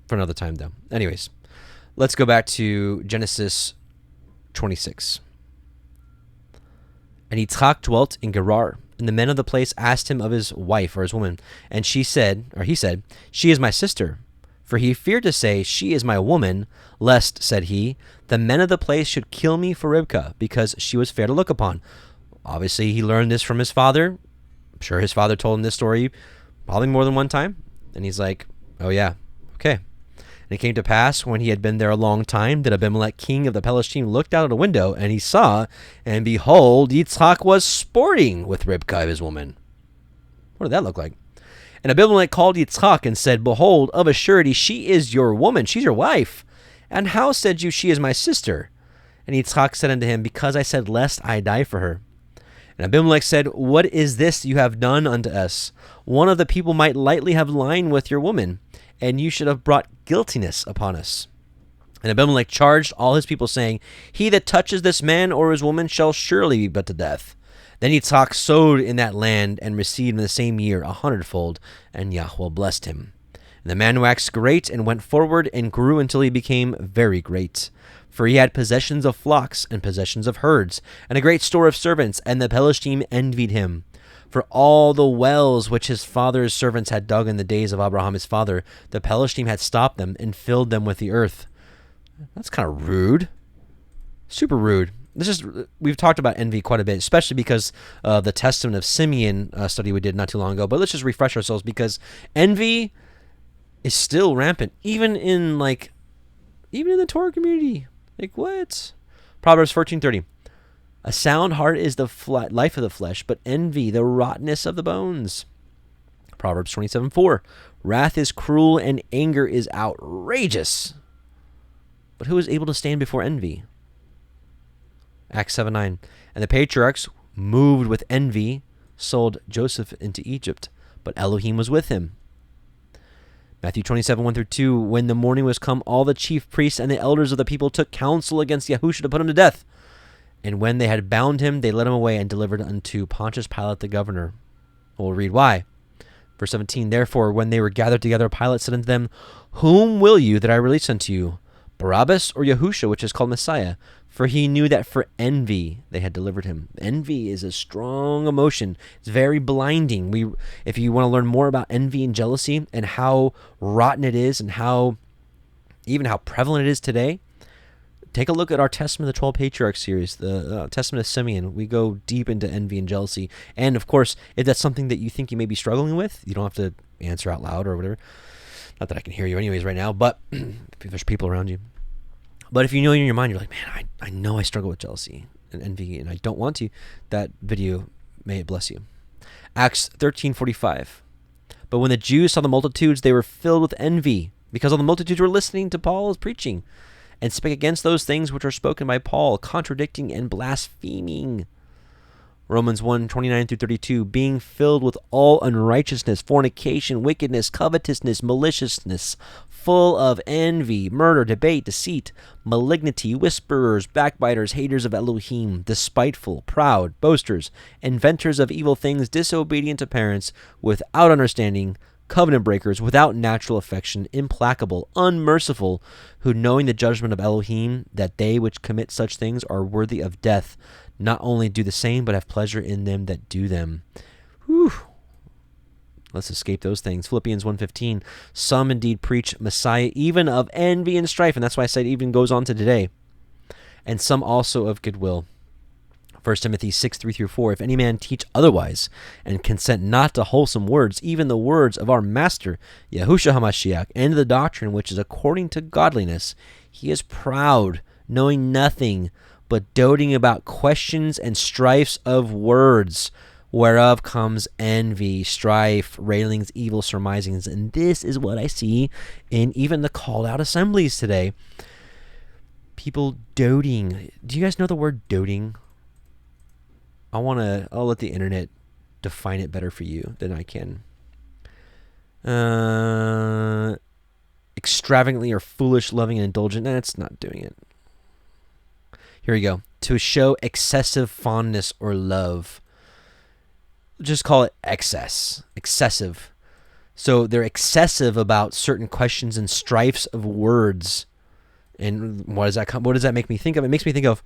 For another time, though. Anyways, let's go back to Genesis 26. And Yitzchak dwelt in Gerar, and the men of the place asked him of his wife or his woman, and he said, she is my sister. For he feared to say, She is my woman, lest, said he, the men of the place should kill me for Ribkah, because she was fair to look upon. Obviously, he learned this from his father. I'm sure his father told him this story probably more than one time. And he's like, oh yeah, okay. And it came to pass, when he had been there a long time, that Abimelech king of the Pelishtim looked out at a window, and he saw, and behold, Yitzchak was sporting with Ribkah his woman. What did that look like? And Abimelech called Yitzchak and said, Behold, of a surety she is your woman, she's your wife. And how said you, she is my sister? And Yitzchak said unto him, Because I said, lest I die for her. And Abimelech said, What is this you have done unto us? One of the people might lightly have lain with your woman, and you should have brought guiltiness upon us. And Abimelech charged all his people, saying, He that touches this man or his woman shall surely be put to death. Then Yitzchak sowed in that land, and received in the same year 100-fold, and Yahweh blessed him. And the man waxed great, and went forward, and grew until he became very great. For he had possessions of flocks, and possessions of herds, and a great store of servants, and the Pelishtim envied him. For all the wells which his father's servants had dug in the days of Abraham his father, the Pelishtim had stopped them, and filled them with the earth. That's kind of rude. Super rude. We've talked about envy quite a bit, especially because the Testament of Simeon study we did not too long ago. But let's just refresh ourselves, because envy is still rampant, even in the Torah community. Like, what? Proverbs 14:30. A sound heart is the life of the flesh, but envy the rottenness of the bones. Proverbs 27:4. Wrath is cruel and anger is outrageous. But who is able to stand before envy? Acts 7:9. And the patriarchs, moved with envy, sold Joseph into Egypt, but Elohim was with him. Matthew 27:1-2. When the morning was come, all the chief priests and the elders of the people took counsel against Yahusha to put him to death. And when they had bound him, they led him away and delivered unto Pontius Pilate the governor. We'll read why. Verse 17. Therefore, when they were gathered together, Pilate said unto them, Whom will you that I release unto you, Barabbas or Yahusha, which is called Messiah? For he knew that for envy they had delivered him. Envy is a strong emotion. It's very blinding. If you want to learn more about envy and jealousy and how rotten it is and how prevalent it is today, take a look at our Testament of the 12 Patriarchs series, the Testament of Simeon. We go deep into envy and jealousy. And, of course, if that's something that you think you may be struggling with, you don't have to answer out loud or whatever. Not that I can hear you anyways right now, but if there's people around you. But if you know in your mind, you're like, man, I know I struggle with jealousy and envy, and I don't want to, that video, may it bless you. Acts 13:45. But when the Jews saw the multitudes, they were filled with envy, because all the multitudes were listening to Paul's preaching, and spake against those things which are spoken by Paul, contradicting and blaspheming. Romans 1:29-32, being filled with all unrighteousness, fornication, wickedness, covetousness, maliciousness, full of envy, murder, debate, deceit, malignity, whisperers, backbiters, haters of Elohim, despiteful, proud, boasters, inventors of evil things, disobedient to parents, without understanding, covenant breakers, without natural affection, implacable, unmerciful, who knowing the judgment of Elohim, that they which commit such things are worthy of death, not only do the same, but have pleasure in them that do them. Whew. Let's escape those things. Philippians 1:15. Some indeed preach Messiah, even of envy and strife. And that's why I said it even goes on to today. And some also of goodwill. 1 Timothy 6:3-4. If any man teach otherwise, and consent not to wholesome words, even the words of our Master, Yahushua HaMashiach, and the doctrine which is according to godliness, he is proud, knowing nothing, but doting about questions and strifes of words, whereof comes envy, strife, railings, evil surmisings. And this is what I see in even the called out assemblies today. People doting. Do you guys know the word doting? I'll let the internet define it better for you than I can. Extravagantly or foolish, loving, and indulgent. That's not doing it. Here we go. To show excessive fondness or love. Just call it excess. Excessive. So they're excessive about certain questions and strifes of words. And what does that make me think of? It makes me think of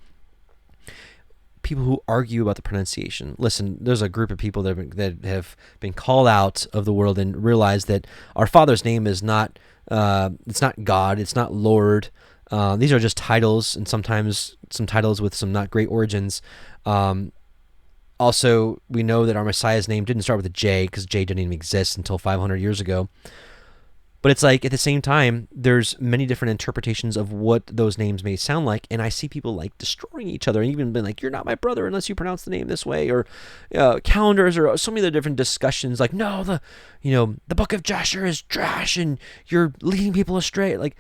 people who argue about the pronunciation. Listen, there's a group of people that have been called out of the world and realize that our Father's name is not, it's not God, it's not Lord. These are just titles, and sometimes some titles with some not great origins. Also, we know that our Messiah's name didn't start with a J, because J didn't even exist until 500 years ago. But it's like, at the same time, there's many different interpretations of what those names may sound like, and I see people like destroying each other, and even been like, you're not my brother unless you pronounce the name this way, or calendars, or so many other different discussions, like, no, the book of Jasher is trash, and you're leading people astray. Like,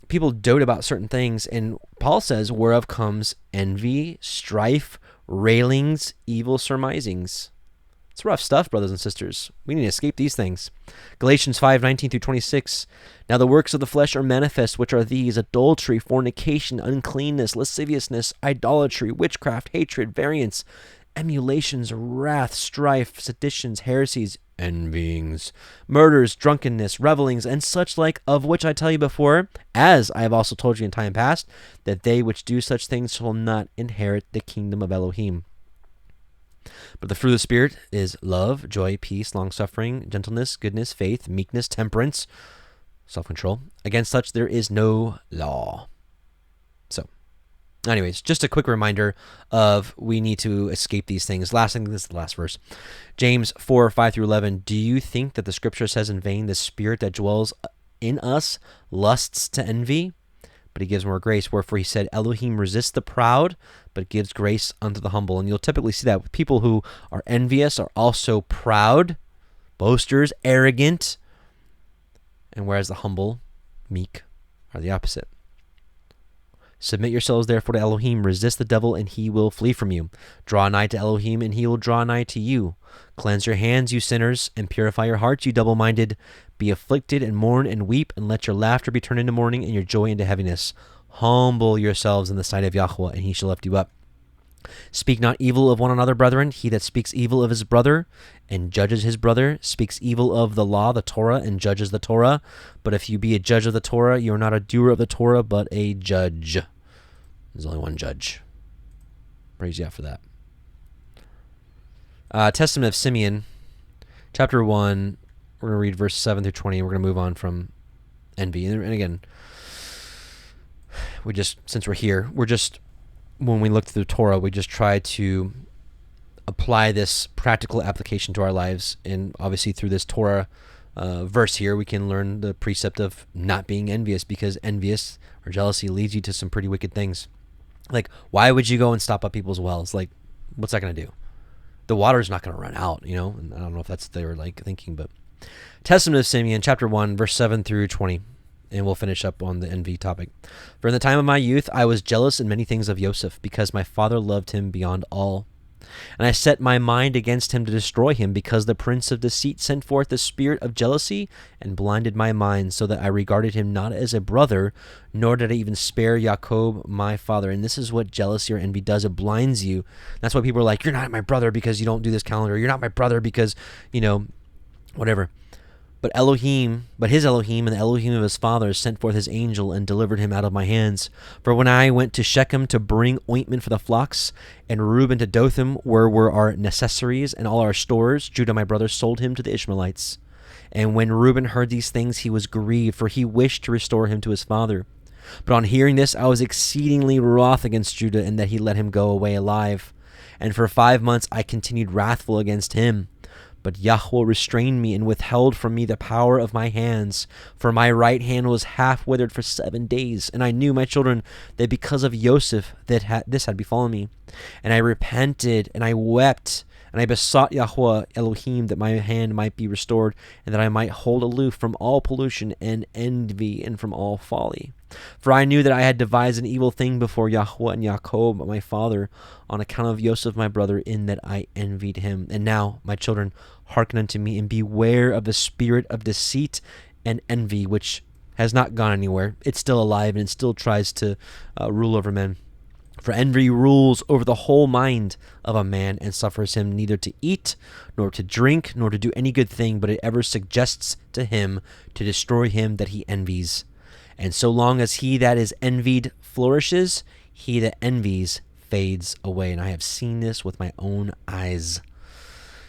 people dote about certain things, and Paul says, whereof comes envy, strife, railings, evil surmisings. It's rough stuff, brothers and sisters. We need to escape these things. Galatians 5:19-26. Now the works of the flesh are manifest, which are these: adultery, fornication, uncleanness, lasciviousness, idolatry, witchcraft, hatred, variance, emulations, wrath, strife, seditions, heresies, envyings, murders, drunkenness, revelings, and such like, of which I tell you before, as I have also told you in time past, that they which do such things shall not inherit the kingdom of Elohim. But the fruit of the Spirit is love, joy, peace, long-suffering, gentleness, goodness, faith, meekness, temperance, self-control. Against such there is no law. So, anyways, just a quick reminder of we need to escape these things. Last thing, this is the last verse. James 4:5-11. Do you think that the scripture says in vain, the Spirit that dwells in us lusts to envy? But he gives more grace. Wherefore he said, Elohim resists the proud, but gives grace unto the humble. And you'll typically see that with people who are envious are also proud, boasters, arrogant, and whereas the humble, meek, are the opposite. Submit yourselves therefore to Elohim, resist the devil, and he will flee from you. Draw nigh to Elohim, and he will draw nigh to you. Cleanse your hands, you sinners, and purify your hearts, you double-minded. Be afflicted, and mourn, and weep, and let your laughter be turned into mourning, and your joy into heaviness. Humble yourselves in the sight of Yahweh, and he shall lift you up. Speak not evil of one another, brethren. He that speaks evil of his brother and judges his brother speaks evil of the law, the Torah, and judges the Torah. But if you be a judge of the Torah, you are not a doer of the Torah, but a judge. There's only one judge. Praise Yah for that. Testament of Simeon, chapter 1. We're going to read verse 7-20, and we're going to move on from envy. And again, since we're here, when we look through the Torah, we just try to apply this practical application to our lives. And obviously through this Torah verse here, we can learn the precept of not being envious, because envious or jealousy leads you to some pretty wicked things. Like, why would you go and stop up people's wells? Like, what's that going to do? The water's not going to run out, And I don't know if that's what they were like thinking, but Testament of Simeon, chapter 1, verse 7-20. And we'll finish up on the envy topic. For in the time of my youth, I was jealous in many things of Joseph, because my father loved him beyond all. And I set my mind against him to destroy him, because the prince of deceit sent forth the spirit of jealousy and blinded my mind, so that I regarded him not as a brother, nor did I even spare Jacob, my father. And this is what jealousy or envy does. It blinds you. That's why people are like, you're not my brother because you don't do this calendar. You're not my brother because, whatever. But his Elohim and the Elohim of his fathers sent forth his angel and delivered him out of my hands. For when I went to Shechem to bring ointment for the flocks, and Reuben to Dothan, where were our necessaries and all our stores, Judah my brother sold him to the Ishmaelites. And when Reuben heard these things, he was grieved, for he wished to restore him to his father. But on hearing this, I was exceedingly wroth against Judah, in that he let him go away alive. And for 5 months I continued wrathful against him. But Yahweh restrained me and withheld from me the power of my hands, for my right hand was half withered for 7 days. And I knew, my children, that because of Joseph this had befallen me. And I repented, and I wept, and I besought Yahweh Elohim that my hand might be restored, and that I might hold aloof from all pollution and envy and from all folly. For I knew that I had devised an evil thing before Yahweh and Jacob my father, on account of Joseph my brother, in that I envied him. And now, my children, hearken unto me, and beware of the spirit of deceit and envy, which has not gone anywhere. It's still alive, and it still tries to rule over men. For envy rules over the whole mind of a man, and suffers him neither to eat, nor to drink, nor to do any good thing, but it ever suggests to him to destroy him that he envies. And so long as he that is envied flourishes, he that envies fades away. And I have seen this with my own eyes.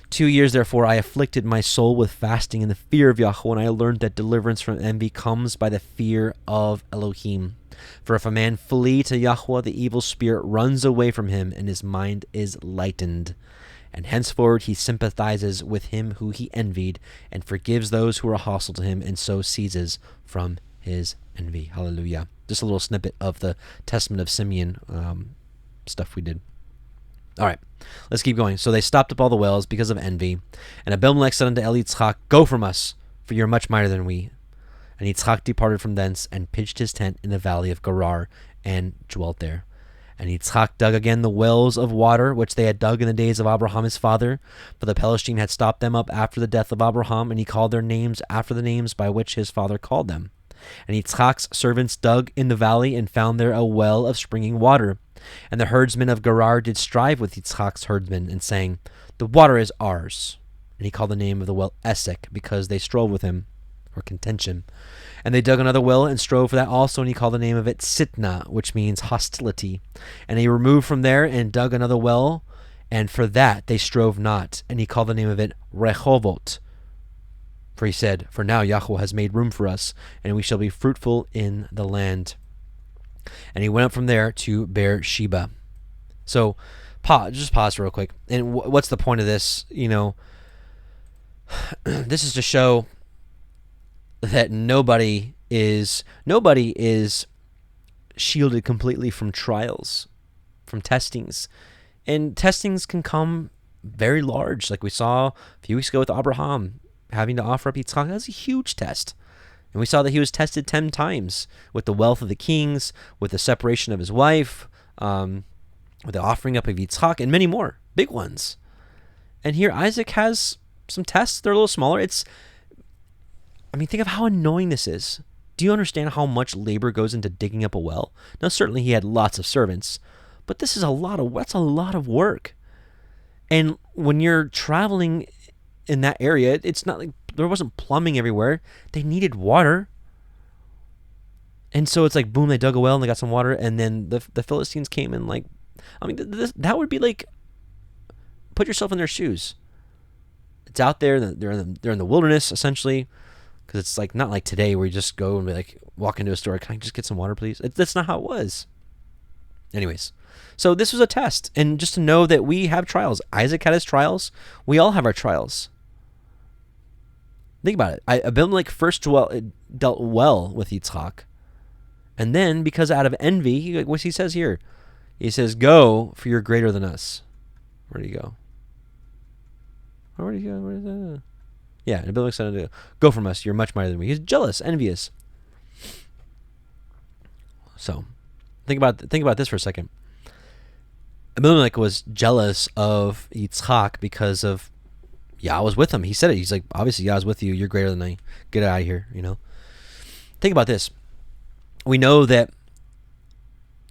2 years, therefore, I afflicted my soul with fasting and the fear of Yahweh, and I learned that deliverance from envy comes by the fear of Elohim. For if a man flee to Yahweh, the evil spirit runs away from him, and his mind is lightened. And henceforward he sympathizes with him who he envied, and forgives those who are hostile to him, and so ceases from his envy. Hallelujah. Just a little snippet of the Testament of Simeon stuff we did. All right, let's keep going. So they stopped up all the wells because of envy. And Abimelech said unto Yitzchak, Go from us, for you are much mightier than we. And Yitzchak departed from thence, and pitched his tent in the valley of Gerar, and dwelt there. And Yitzchak dug again the wells of water, which they had dug in the days of Abraham his father. For the Philistine had stopped them up after the death of Abraham, and he called their names after the names by which his father called them. And Yitzchak's servants dug in the valley, and found there a well of springing water. And the herdsmen of Gerar did strive with Yitzchak's herdsmen, and saying, The water is ours. And he called the name of the well Esek, because they strove with him, or contention. And they dug another well, and strove for that also, and he called the name of it Sitnah, which means hostility. And he removed from there, and dug another well, and for that they strove not, and he called the name of it Rehovot. For he said, For now Yahweh has made room for us, and we shall be fruitful in the land. And he went up from there to Beersheba. So, just pause real quick. And what's the point of this? This is to show that nobody is shielded completely from trials, from testings. And testings can come very large, like we saw a few weeks ago with Abraham having to offer up Yitzchak. That's a huge test. And we saw that he was tested 10 times with the wealth of the kings, with the separation of his wife, with the offering up of Yitzchak, and many more big ones. And here Isaac has some tests. They're a little smaller. Think of how annoying this is. Do you understand how much labor goes into digging up a well? Now, certainly he had lots of servants, but that's a lot of work. And when you're traveling in that area, it's not like there wasn't plumbing everywhere. They needed water. And so it's like, boom, they dug a well and they got some water. And then the Philistines came and that would be like, put yourself in their shoes. It's out there. They're in the wilderness, essentially. Because it's like not like today where you just go and be like, walk into a store, can I just get some water, please? That's not how it was. Anyways, so this was a test. And just to know that we have trials. Isaac had his trials. We all have our trials. Think about it. Abimelech first dealt well with Yitzchak. And then, because out of envy, what he says here, he says, Go, for you're greater than us. Where do you go? Where do you go? Where is that? Yeah, and Abimelech said, Go from us, you're much mightier than we. He's jealous, envious. So, think about this for a second. Abimelech was jealous of Yitzchak because of Yah was with him. He said it. He's like, obviously Yah's with you. You're greater than I. Get out of here, Think about this. We know that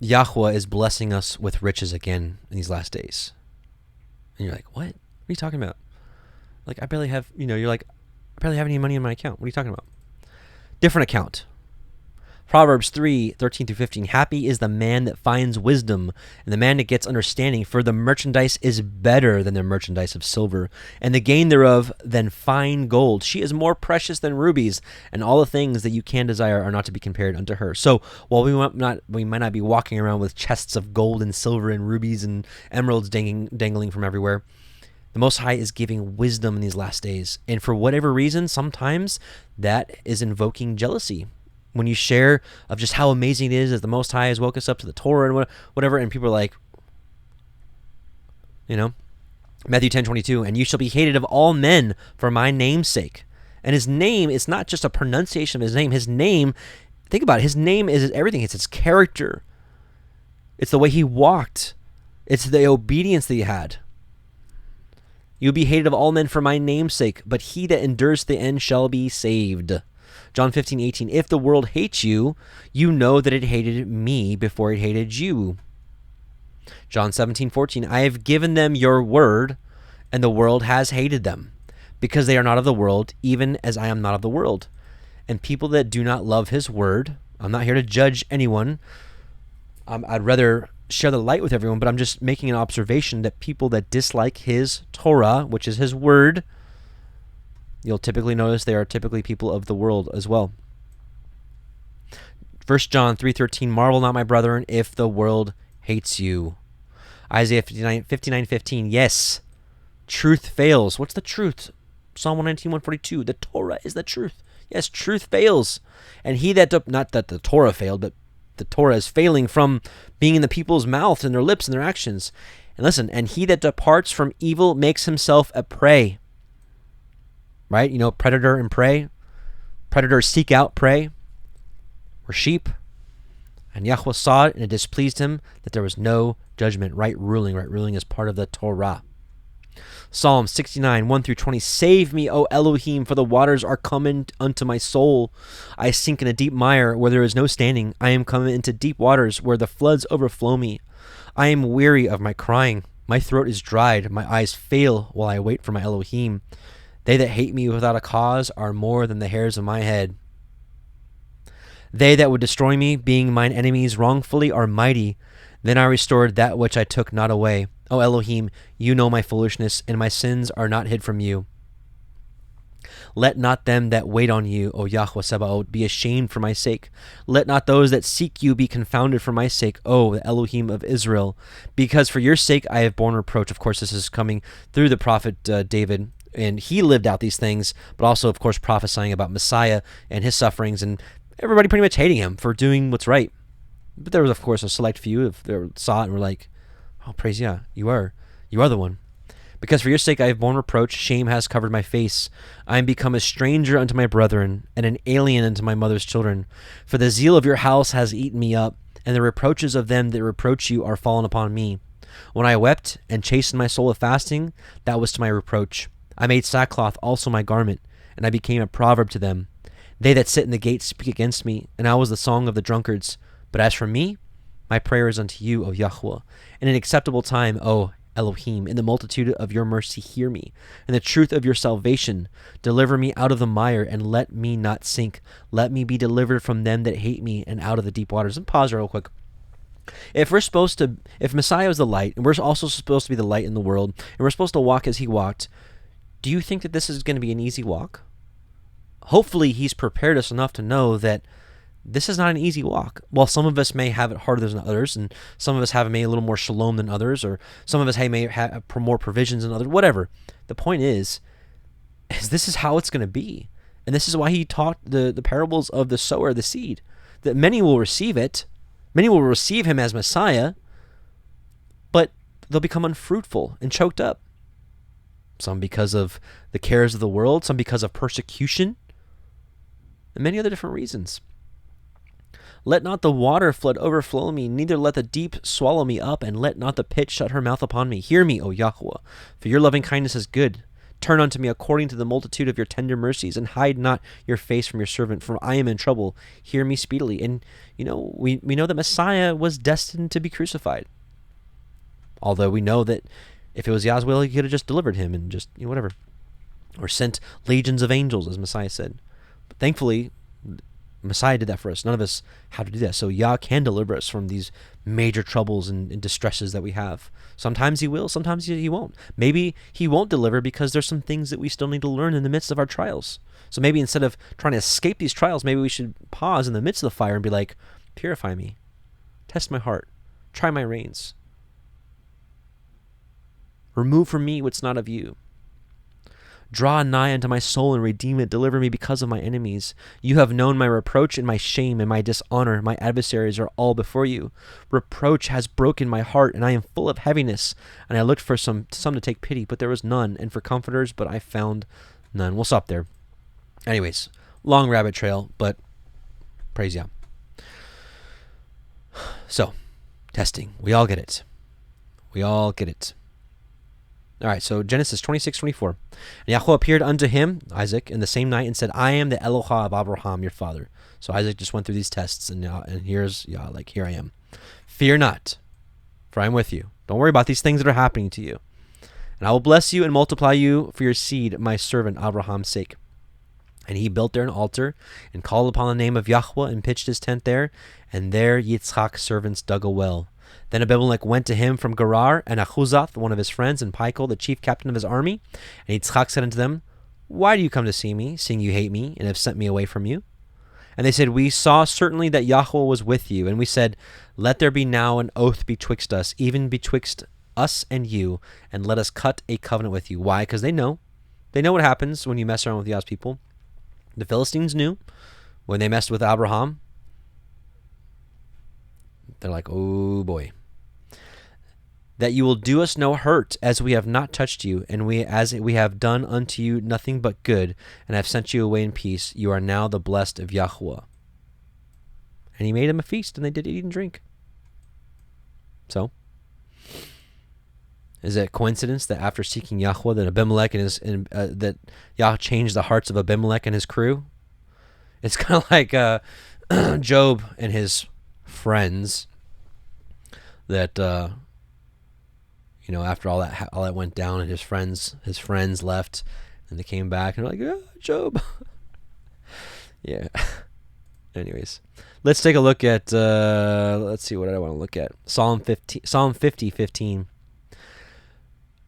Yahweh is blessing us with riches again in these last days. And you're like, what? What are you talking about? Like, I barely have, you're like, I barely have any money in my account. What are you talking about? Different account. Proverbs 3:13-15. Happy is the man that finds wisdom, and the man that gets understanding, for the merchandise is better than the merchandise of silver, and the gain thereof than fine gold. She is more precious than rubies, and all the things that you can desire are not to be compared unto her. So while we might not be walking around with chests of gold and silver and rubies and emeralds dangling from everywhere, the Most High is giving wisdom in these last days. And for whatever reason, sometimes that is invoking jealousy. When you share of just how amazing it is that the Most High has woke us up to the Torah and whatever, and people are like, Matthew 10:22, and you shall be hated of all men for my name's sake. And his name is not just a pronunciation of his name. His name, think about it, his name is everything. It's his character. It's the way he walked. It's the obedience that he had. You'll be hated of all men for my name's sake, but he that endures to the end shall be saved. John 15:18, if the world hates you, you know that it hated me before it hated you. John 17:14, I have given them your word, and the world has hated them, because they are not of the world, even as I am not of the world. And people that do not love his word, I'm not here to judge anyone. I'd rather share the light with everyone, but I'm just making an observation that people that dislike his Torah, which is his word, you'll typically notice they are typically people of the world as well. 1 John 3:13, marvel not, my brethren, if the world hates you. Isaiah 59:15, yes, truth fails. What's the truth? Psalm 119, 142, the Torah is the truth. Yes, truth fails. And he that, not that the Torah failed, but the Torah is failing from being in the people's mouths and their lips and their actions. And listen, and he that departs from evil makes himself a prey. Right? You know, predator and prey. Predators seek out prey. Or sheep. And Yahweh saw it, and it displeased him that there was no judgment. Right ruling is part of the Torah. Psalm 69, 1-20, save me, O Elohim, for the waters are coming unto my soul. I sink in a deep mire where there is no standing. I am come into deep waters where the floods overflow me. I am weary of my crying. My throat is dried. My eyes fail while I wait for my Elohim. They that hate me without a cause are more than the hairs of my head. They that would destroy me, being mine enemies wrongfully, are mighty. Then I restored that which I took not away. O Elohim, you know my foolishness, and my sins are not hid from you. Let not them that wait on you, O Yahweh Sabaoth, be ashamed for my sake. Let not those that seek you be confounded for my sake, O the Elohim of Israel. Because for your sake I have borne reproach. Of course, this is coming through the prophet David, and he lived out these things, but also, of course, prophesying about Messiah and his sufferings, and everybody pretty much hating him for doing what's right. But there was, of course, a select few that saw it and were like, oh, praise Yah, you are the one. Because for your sake I have borne reproach, shame has covered my face. I am become a stranger unto my brethren, and an alien unto my mother's children. For the zeal of your house has eaten me up, and the reproaches of them that reproach you are fallen upon me. When I wept and chastened my soul with fasting, that was to my reproach. I made sackcloth also my garment, and I became a proverb to them. They that sit in the gate speak against me, and I was the song of the drunkards. But as for me, my prayer is unto you, O Yahweh. In an acceptable time, O Elohim, in the multitude of your mercy, hear me. In the truth of your salvation, deliver me out of the mire, and let me not sink. Let me be delivered from them that hate me, and out of the deep waters. And pause real quick. If Messiah is the light, and we're also supposed to be the light in the world, and we're supposed to walk as he walked, do you think that this is going to be an easy walk? Hopefully he's prepared us enough to know that this is not an easy walk. While some of us may have it harder than others, and some of us have maybe a little more shalom than others, or some of us may have more provisions than others, whatever. The point is this is how it's going to be. And this is why he taught the parables of the sower, the seed, that many will receive it. Many will receive him as Messiah, but they'll become unfruitful and choked up. Some because of the cares of the world, some because of persecution, and many other different reasons. Let not the water flood overflow me, neither let the deep swallow me up, and let not the pit shut her mouth upon me. Hear me, O Yahweh, for your loving kindness is good. Turn unto me according to the multitude of your tender mercies, and hide not your face from your servant, for I am in trouble. Hear me speedily. And, we know that Messiah was destined to be crucified. Although we know that if it was Yah's will, he could have just delivered him and just, whatever. Or sent legions of angels, as Messiah said. But thankfully, Messiah did that for us. None of us had to do that. So Yah can deliver us from these major troubles and distresses that we have. Sometimes he will, sometimes he won't. Maybe he won't deliver because there's some things that we still need to learn in the midst of our trials. So maybe instead of trying to escape these trials, maybe we should pause in the midst of the fire and be like, purify me, test my heart, try my reins. Remove from me what's not of you. Draw nigh unto my soul and redeem it. Deliver me because of my enemies. You have known my reproach and my shame and my dishonor. My adversaries are all before you. Reproach has broken my heart, and I am full of heaviness. And I looked for some to take pity, but there was none, and for comforters, but I found none. We'll stop there. Anyways, long rabbit trail, but praise Yah. So, testing. We all get it. We all get it. All right, so Genesis 26:24. And Yahweh appeared unto him, Isaac, in the same night and said, I am the Eloha of Abraham, your father. So Isaac just went through these tests, and here's Yah, like, here I am. Fear not, for I am with you. Don't worry about these things that are happening to you. And I will bless you and multiply you for your seed, my servant Abraham's sake. And he built there an altar and called upon the name of Yahweh and pitched his tent there. And there Yitzchak's servants dug a well. Then Abimelech went to him from Gerar, and Ahuzath, one of his friends, and Pichol, the chief captain of his army. And Yitzchak said unto them, Why do you come to see me, seeing you hate me, and have sent me away from you? And they said, We saw certainly that Yahweh was with you. And we said, Let there be now an oath betwixt us, even betwixt us and you, and let us cut a covenant with you. Why? Because they know. They know what happens when you mess around with Yah's people. The Philistines knew when they messed with Abraham. They're like, oh boy. That you will do us no hurt, as we have not touched you, and as we have done unto you nothing but good, and have sent you away in peace. You are now the blessed of Yahweh. And he made them a feast, and they did eat and drink. So, is it a coincidence that after seeking Yahweh, that Abimelech that Yah changed the hearts of Abimelech and his crew? It's kind of like Job and his friends that after all that went down, and his friends left, and they came back and they're like, oh, Job. Yeah. Anyways, let's take a look at let's see what I want to look at. Psalm 50:15.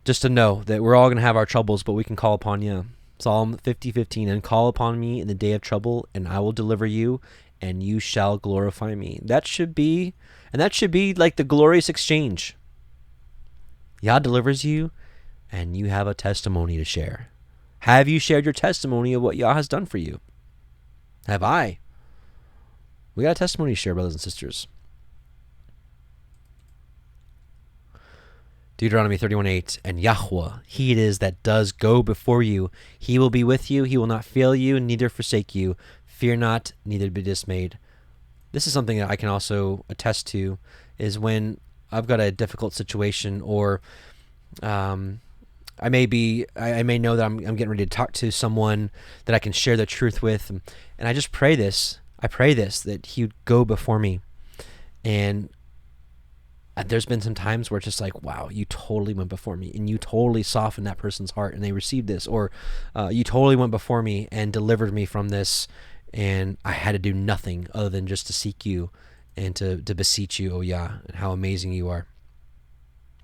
Just to know that we're all going to have our troubles, but we can call upon you. Psalm 50:15, and call upon me in the day of trouble, and I will deliver you, and you shall glorify me. That should be like the glorious exchange. Yah delivers you, and you have a testimony to share. Have you shared your testimony of what Yah has done for you? Have I? We got a testimony to share, brothers and sisters. Deuteronomy 31:8, and Yahweh, he it is that does go before you. He will be with you. He will not fail you, neither forsake you. Fear not, neither be dismayed. This is something that I can also attest to, is when I've got a difficult situation, or I may know that I'm getting ready to talk to someone that I can share the truth with, and I just pray this. I pray this, that he would go before me. And there's been some times where it's just like, wow, you totally went before me, and you totally softened that person's heart, and they received this, or you totally went before me and delivered me from this, and I had to do nothing other than just to seek you and to beseech you, oh Yah, and how amazing you are.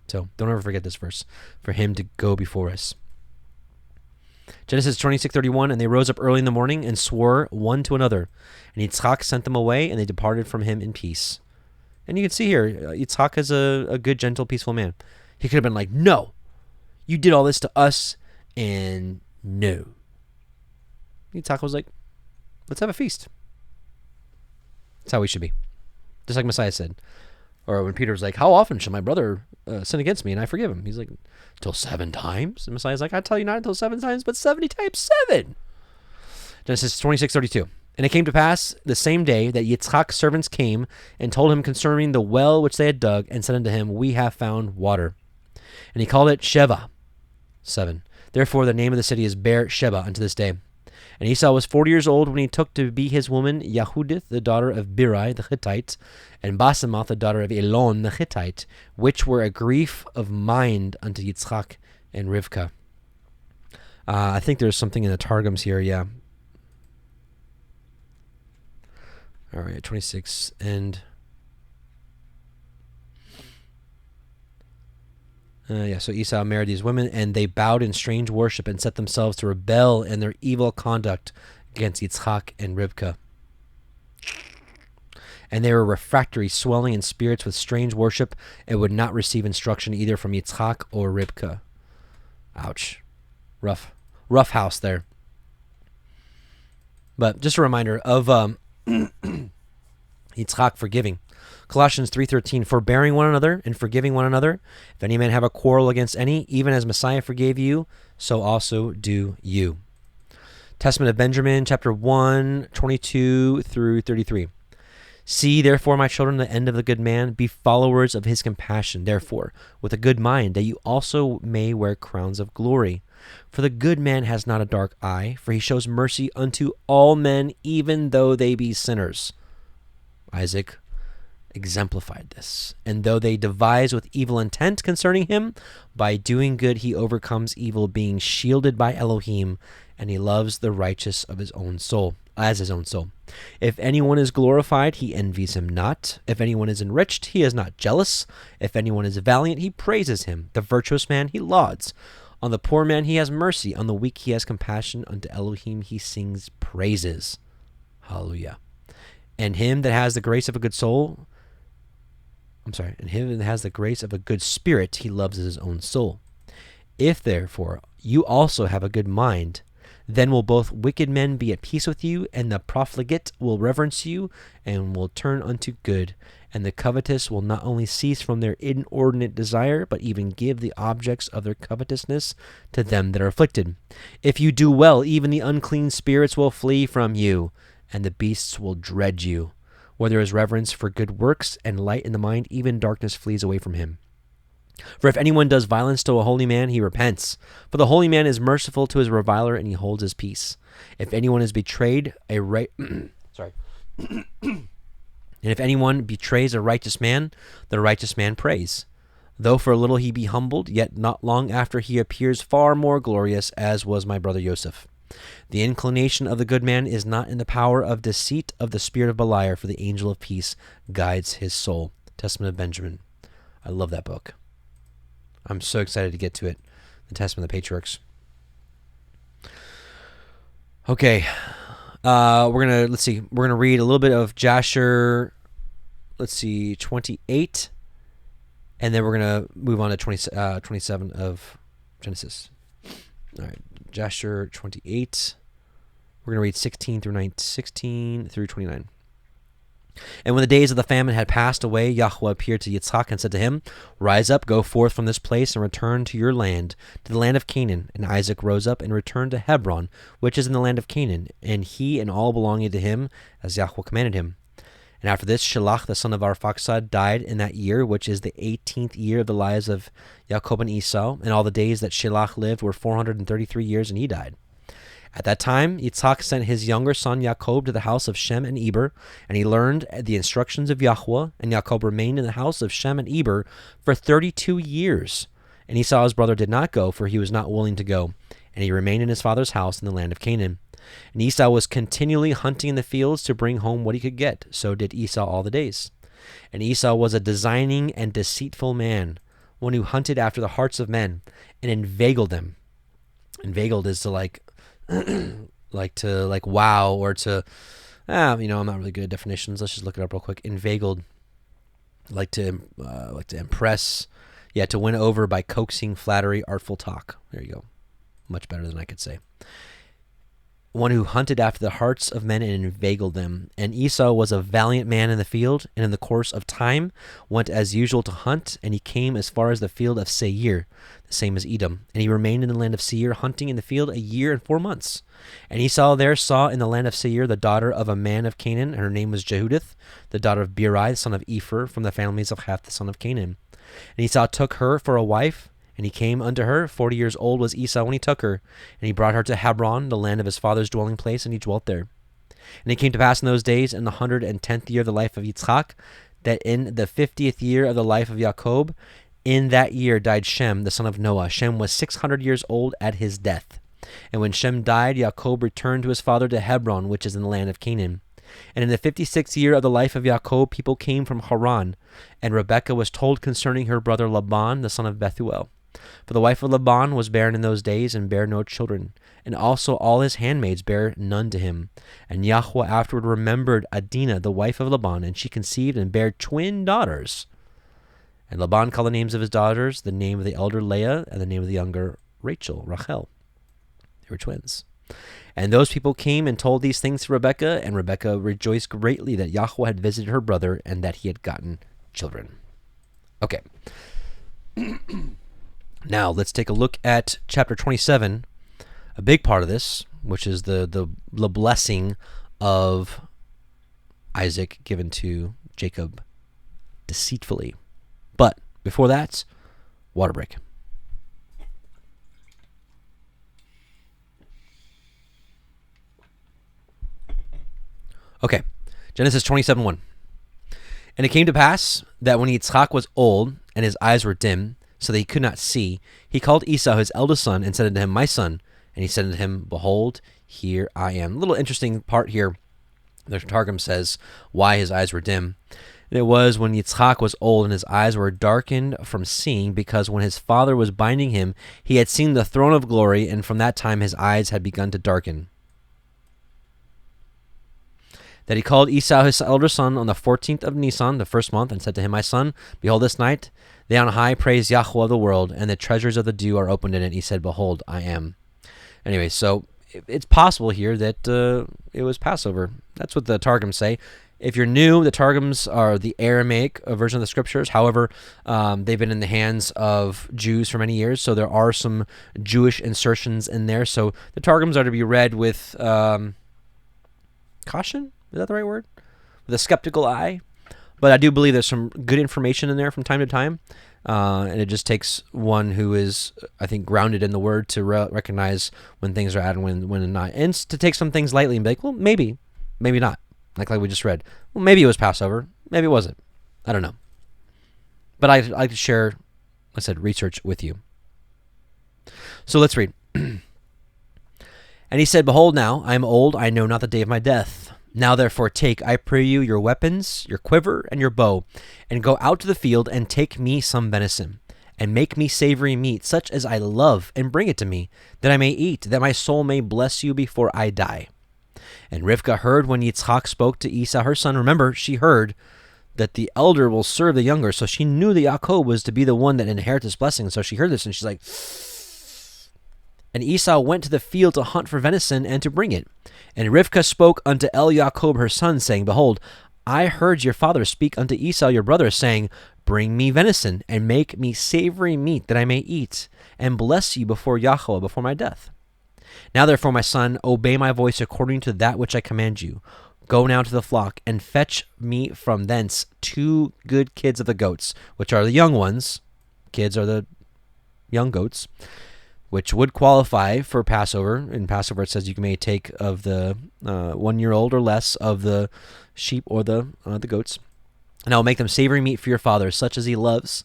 So don't ever forget this verse, for him to go before us. Genesis 26:31, and they rose up early in the morning and swore one to another, and Yitzchak sent them away, and they departed from him in peace. And you can see here, Yitzchak is a good, gentle, peaceful man. He could have been like, no, you did all this to us, and no. Yitzchak was like, let's have a feast. That's how we should be. Just like Messiah said. Or when Peter was like, how often shall my brother sin against me and I forgive him? He's like, till 7 times? And Messiah's like, I tell you not until 7 times, but 70 times 7. Genesis 26:32. And it came to pass the same day that Yitzchak's servants came and told him concerning the well which they had dug, and said unto him, we have found water. And he called it Sheva, 7. Therefore the name of the city is Beer-sheba unto this day. And Esau was 40 years old when he took to be his woman Yehudith, the daughter of Birai the Hittite, and Basemath, the daughter of Elon the Hittite, which were a grief of mind unto Yitzchak and Rivkah. I think there's something in the Targums here, yeah. All right, 26, and so Esau married these women, and they bowed in strange worship and set themselves to rebel in their evil conduct against Yitzchak and Rivkah. And they were refractory, swelling in spirits with strange worship, and would not receive instruction either from Yitzchak or Rivkah. Ouch. Rough house there. But just a reminder of Yitzchak forgiving. Colossians 3:13, forbearing one another and forgiving one another. If any man have a quarrel against any, even as Messiah forgave you, so also do you. Testament of Benjamin, chapter 1, 22 through 33. See, therefore, my children, the end of the good man, be followers of his compassion, therefore, with a good mind, that you also may wear crowns of glory. For the good man has not a dark eye, for he shows mercy unto all men, even though they be sinners. Isaac exemplified this. And though they devise with evil intent concerning him, by doing good he overcomes evil, being shielded by Elohim, and he loves the righteous of his own soul. as his own soul. If anyone is glorified, he envies him not. If anyone is enriched, he is not jealous. If anyone is valiant, he praises him. The virtuous man he lauds. On the poor man he has mercy. On the weak he has compassion. Unto Elohim he sings praises. Hallelujah. And him that has the grace of a good soul, and him that has the grace of a good spirit, he loves his own soul. If therefore you also have a good mind, then will both wicked men be at peace with you, and the profligate will reverence you, and will turn unto good. And the covetous will not only cease from their inordinate desire, but even give the objects of their covetousness to them that are afflicted. If you do well, even the unclean spirits will flee from you, and the beasts will dread you. Where there is reverence for good works and light in the mind, even darkness flees away from him. For if anyone does violence to a holy man, he repents. For the holy man is merciful to his reviler, and he holds his peace. If anyone is betrayed a right, and if anyone betrays a righteous man, the righteous man prays. Though for a little he be humbled, yet not long after he appears far more glorious, as was my brother Joseph. The inclination of the good man is not in the power of deceit of the spirit of Beliar, for the angel of peace guides his soul. Testament of Benjamin. I love that book. I'm so excited to get to it. The Testament of the Patriarchs. Okay. We're gonna read a little bit of Jasher, 28, and then we're gonna move on to 27 of Genesis. All right, Jasher 28. We're gonna read 16 through 29. And when the days of the famine had passed away, Yahweh appeared to Yitzhak and said to him, Rise up, go forth from this place, and return to your land, to the land of Canaan. And Isaac rose up and returned to Hebron, which is in the land of Canaan, and he and all belonging to him, as Yahweh commanded him. And after this, Shelach, the son of Arphaxad, died in that year, which is the 18th year of the lives of Jacob and Esau. And all the days that Shelach lived were 433 years, and he died. At that time, Yitzhak sent his younger son Jacob to the house of Shem and Eber, and he learned the instructions of Yahweh, and Jacob remained in the house of Shem and Eber for 32 years. And Esau his brother did not go, for he was not willing to go, and he remained in his father's house in the land of Canaan. And Esau was continually hunting in the fields to bring home what he could get. So did Esau all the days. And Esau was a designing and deceitful man, one who hunted after the hearts of men, and inveigled them. Inveigled is to wow, or to I'm not really good at definitions. Let's just look it up real quick. Inveigled, like to impress, to win over by coaxing, flattery, artful talk. There you go. Much better than I could say. One who hunted after the hearts of men and inveigled them. And Esau was a valiant man in the field, and in the course of time went as usual to hunt, and he came as far as the field of Seir, the same as Edom. And he remained in the land of Seir, hunting in the field 1 year and 4 months. And Esau there saw in the land of Seir the daughter of a man of Canaan, and her name was Jehudith, the daughter of Birthright, the son of Ephor, from the families of Heth, the son of Canaan. And Esau took her for a wife, and he came unto her. 40 years old was Esau when he took her. And he brought her to Hebron, the land of his father's dwelling place, and he dwelt there. And it came to pass in those days, in the 110th year of the life of Yitzhak, that in the 50th year of the life of Jacob, in that year died Shem, the son of Noah. Shem was 600 years old at his death. And when Shem died, Jacob returned to his father to Hebron, which is in the land of Canaan. And in the 56th year of the life of Jacob, people came from Haran, and Rebekah was told concerning her brother Laban, the son of Bethuel. For the wife of Laban was barren in those days, and bare no children. And also all his handmaids bare none to him. And Yahweh afterward remembered Adinah, the wife of Laban, and she conceived and bare twin daughters. And Laban called the names of his daughters, the name of the elder Leah, and the name of the younger Rachel. They were twins. And those people came and told these things to Rebekah, and Rebekah rejoiced greatly that Yahweh had visited her brother, and that he had gotten children. Okay. Now, let's take a look at chapter 27, a big part of this, which is the blessing of Isaac given to Jacob deceitfully. But before that, water break. Okay, Genesis 27:1. And it came to pass that when Yitzhak was old and his eyes were dim, so that he could not see, he called Esau his eldest son and said unto him, My son. And he said to him, Behold, here I am. A little interesting part here. The Targum says why his eyes were dim. And it was when Yitzchak was old and his eyes were darkened from seeing, because when his father was binding him, he had seen the throne of glory, and from that time his eyes had begun to darken. That he called Esau his elder son on the 14th of Nisan, the first month, and said to him, My son, behold, this night they on high praise Yahweh of the world, and the treasures of the dew are opened in it. He said, Behold, I am. Anyway, so it's possible here that it was Passover. That's what the Targums say. If you're new, the Targums are the Aramaic version of the scriptures. However, they've been in the hands of Jews for many years, so there are some Jewish insertions in there. So the Targums are to be read with caution. Is that the right word? With a skeptical eye. But I do believe there's some good information in there from time to time. And it just takes one who is, I think, grounded in the word to recognize when things are out and when not. And to take some things lightly and be like, well, maybe not. Like we just read. Well, maybe it was Passover. Maybe it wasn't. I don't know. But I like to share, like I said, research with you. So let's read. And he said, Behold now, I am old, I know not the day of my death. Now therefore take, I pray you, your weapons, your quiver, and your bow, and go out to the field, and take me some venison, and make me savory meat, such as I love, and bring it to me, that I may eat, that my soul may bless you before I die. And Rivkah heard when Yitzchak spoke to Esau her son. Remember, she heard that the elder will serve the younger, so she knew that Yaakov was to be the one that inherits this blessing. So she heard this, and she's like, And Esau went to the field to hunt for venison and to bring it. And Rivkah spoke unto Yaakov her son, saying, Behold, I heard your father speak unto Esau your brother, saying, Bring me venison, and make me savory meat, that I may eat, and bless you before Yahweh, before my death. Now therefore, my son, obey my voice according to that which I command you. Go now to the flock, and fetch me from thence 2 good kids of the goats, which are the young ones. Kids are the young goats, which would qualify for Passover. In Passover, it says you may take of the 1-year-old or less of the sheep or the goats. And I will make them savory meat for your father, such as he loves.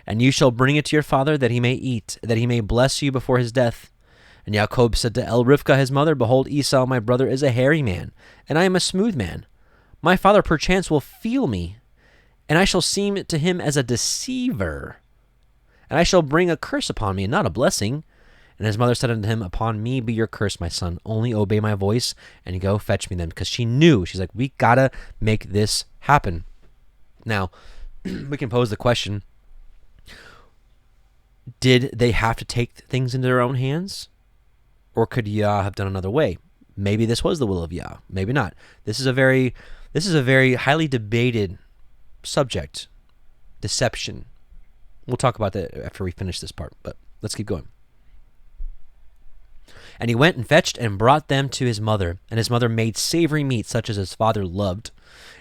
And you shall bring it to your father, that he may eat, that he may bless you before his death. And Yaakov said to Rivkah his mother, Behold, Esau my brother is a hairy man, and I am a smooth man. My father perchance will feel me, and I shall seem to him as a deceiver. And I shall bring a curse upon me, and not a blessing. And his mother said unto him, Upon me be your curse, my son. Only obey my voice, and go fetch me them. Because she knew. She's like, we gotta make this happen. Now, we can pose the question, did they have to take things into their own hands? Or could Yah have done another way? Maybe this was the will of Yah. Maybe not. This is a very highly debated subject. Deception. We'll talk about that after we finish this part, but let's keep going. And he went and fetched and brought them to his mother, and his mother made savory meat such as his father loved.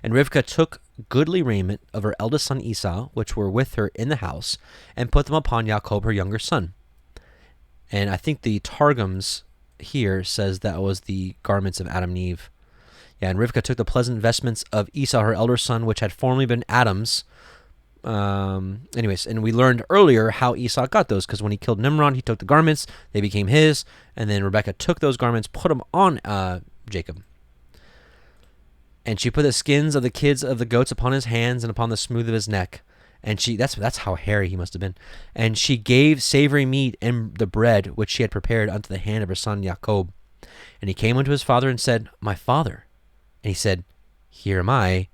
And Rivkah took goodly raiment of her eldest son Esau, which were with her in the house, and put them upon Yaakov her younger son. And I think the Targums here says that was the garments of Adam and Eve. Yeah, and Rivkah took the pleasant vestments of Esau her elder son, which had formerly been Adam's. Anyways, and we learned earlier how Esau got those, because when he killed Nimrod, he took the garments, they became his, and then Rebekah took those garments, put them on Jacob. And she put the skins of the kids of the goats upon his hands and upon the smooth of his neck. And that's how hairy he must have been. And she gave savory meat and the bread which she had prepared unto the hand of her son Jacob. And he came unto his father and said, My father. And he said, Here am I.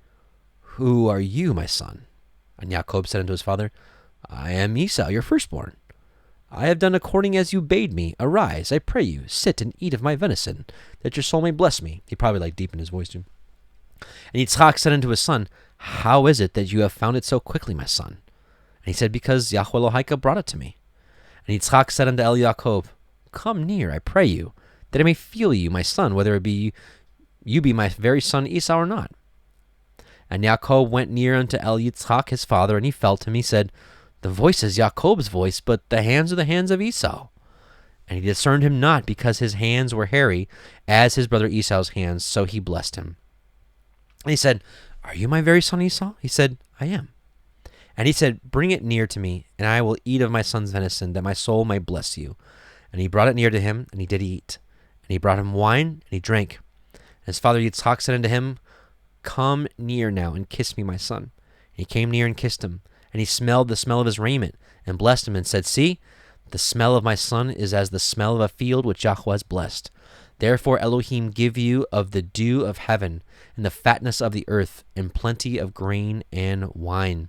Who are you, my son? And Jacob said unto his father, I am Esau, your firstborn. I have done according as you bade me. Arise, I pray you, sit and eat of my venison, that your soul may bless me. He probably deepened his voice too. And Yitzchak said unto his son, How is it that you have found it so quickly, my son? And he said, Because Yahweh Elohika brought it to me. And Yitzchak said unto Yaakov, Come near, I pray you, that I may feel you, my son, whether it be you be my very son Esau or not. And Yaakov went near unto Yitzchak his father, and he felt him. He said, The voice is Yaakov's voice, but the hands are the hands of Esau. And he discerned him not, because his hands were hairy, as his brother Esau's hands, so he blessed him. And he said, Are you my very son Esau? He said, I am. And he said, Bring it near to me, and I will eat of my son's venison, that my soul may bless you. And he brought it near to him, and he did eat. And he brought him wine, and he drank. And his father Yitzhak said unto him, Come near now, and kiss me, my son. And he came near and kissed him. And he smelled the smell of his raiment, and blessed him, and said, See, the smell of my son is as the smell of a field which Yahweh has blessed. Therefore Elohim give you of the dew of heaven, and the fatness of the earth, and plenty of grain and wine.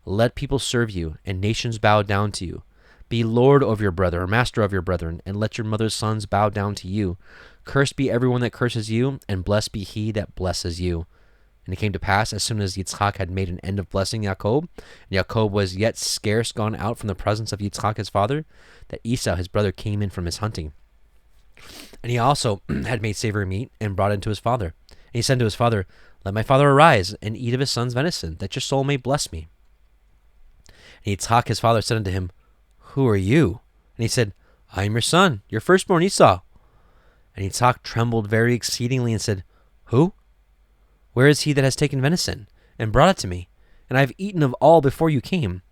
Let people serve you, and nations bow down to you. Be Lord over your brother, or master of your brethren, and let your mother's sons bow down to you. Cursed be everyone that curses you, and blessed be he that blesses you. And it came to pass, as soon as Yitzhak had made an end of blessing Yaakov, and Yaakov was yet scarce gone out from the presence of Yitzhak his father, that Esau his brother came in from his hunting. And he also had made savory meat, and brought it to his father. And he said to his father, Let my father arise, and eat of his son's venison, that your soul may bless me. And Yitzhak his father said unto him, Who are you? And he said, I am your son, your firstborn Esau. And Yitzhak trembled very exceedingly, and said, Who? Where is he that has taken venison, and brought it to me? And I have eaten of all before you came,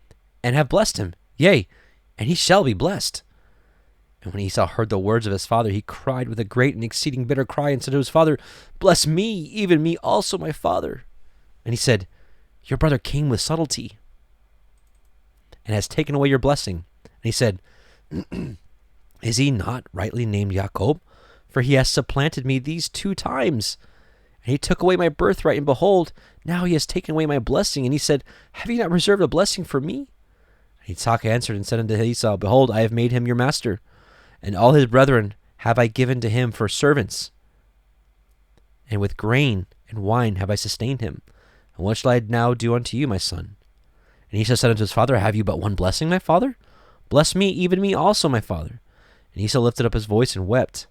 and have blessed him. Yea, and he shall be blessed. And when Esau heard the words of his father, he cried with a great and exceeding bitter cry, and said to his father, Bless me, even me also, my father. And he said, Your brother came with subtlety, and has taken away your blessing. And he said, Is he not rightly named Jacob? For he has supplanted me these 2 times. And he took away my birthright, and behold, now he has taken away my blessing. And he said, Have you not reserved a blessing for me? And Yitzhak answered and said unto Esau, Behold, I have made him your master, and all his brethren have I given to him for servants. And with grain and wine have I sustained him. And what shall I now do unto you, my son? And Esau said unto his father, Have you but one blessing, my father? Bless me, even me also, my father. And Esau lifted up his voice and wept.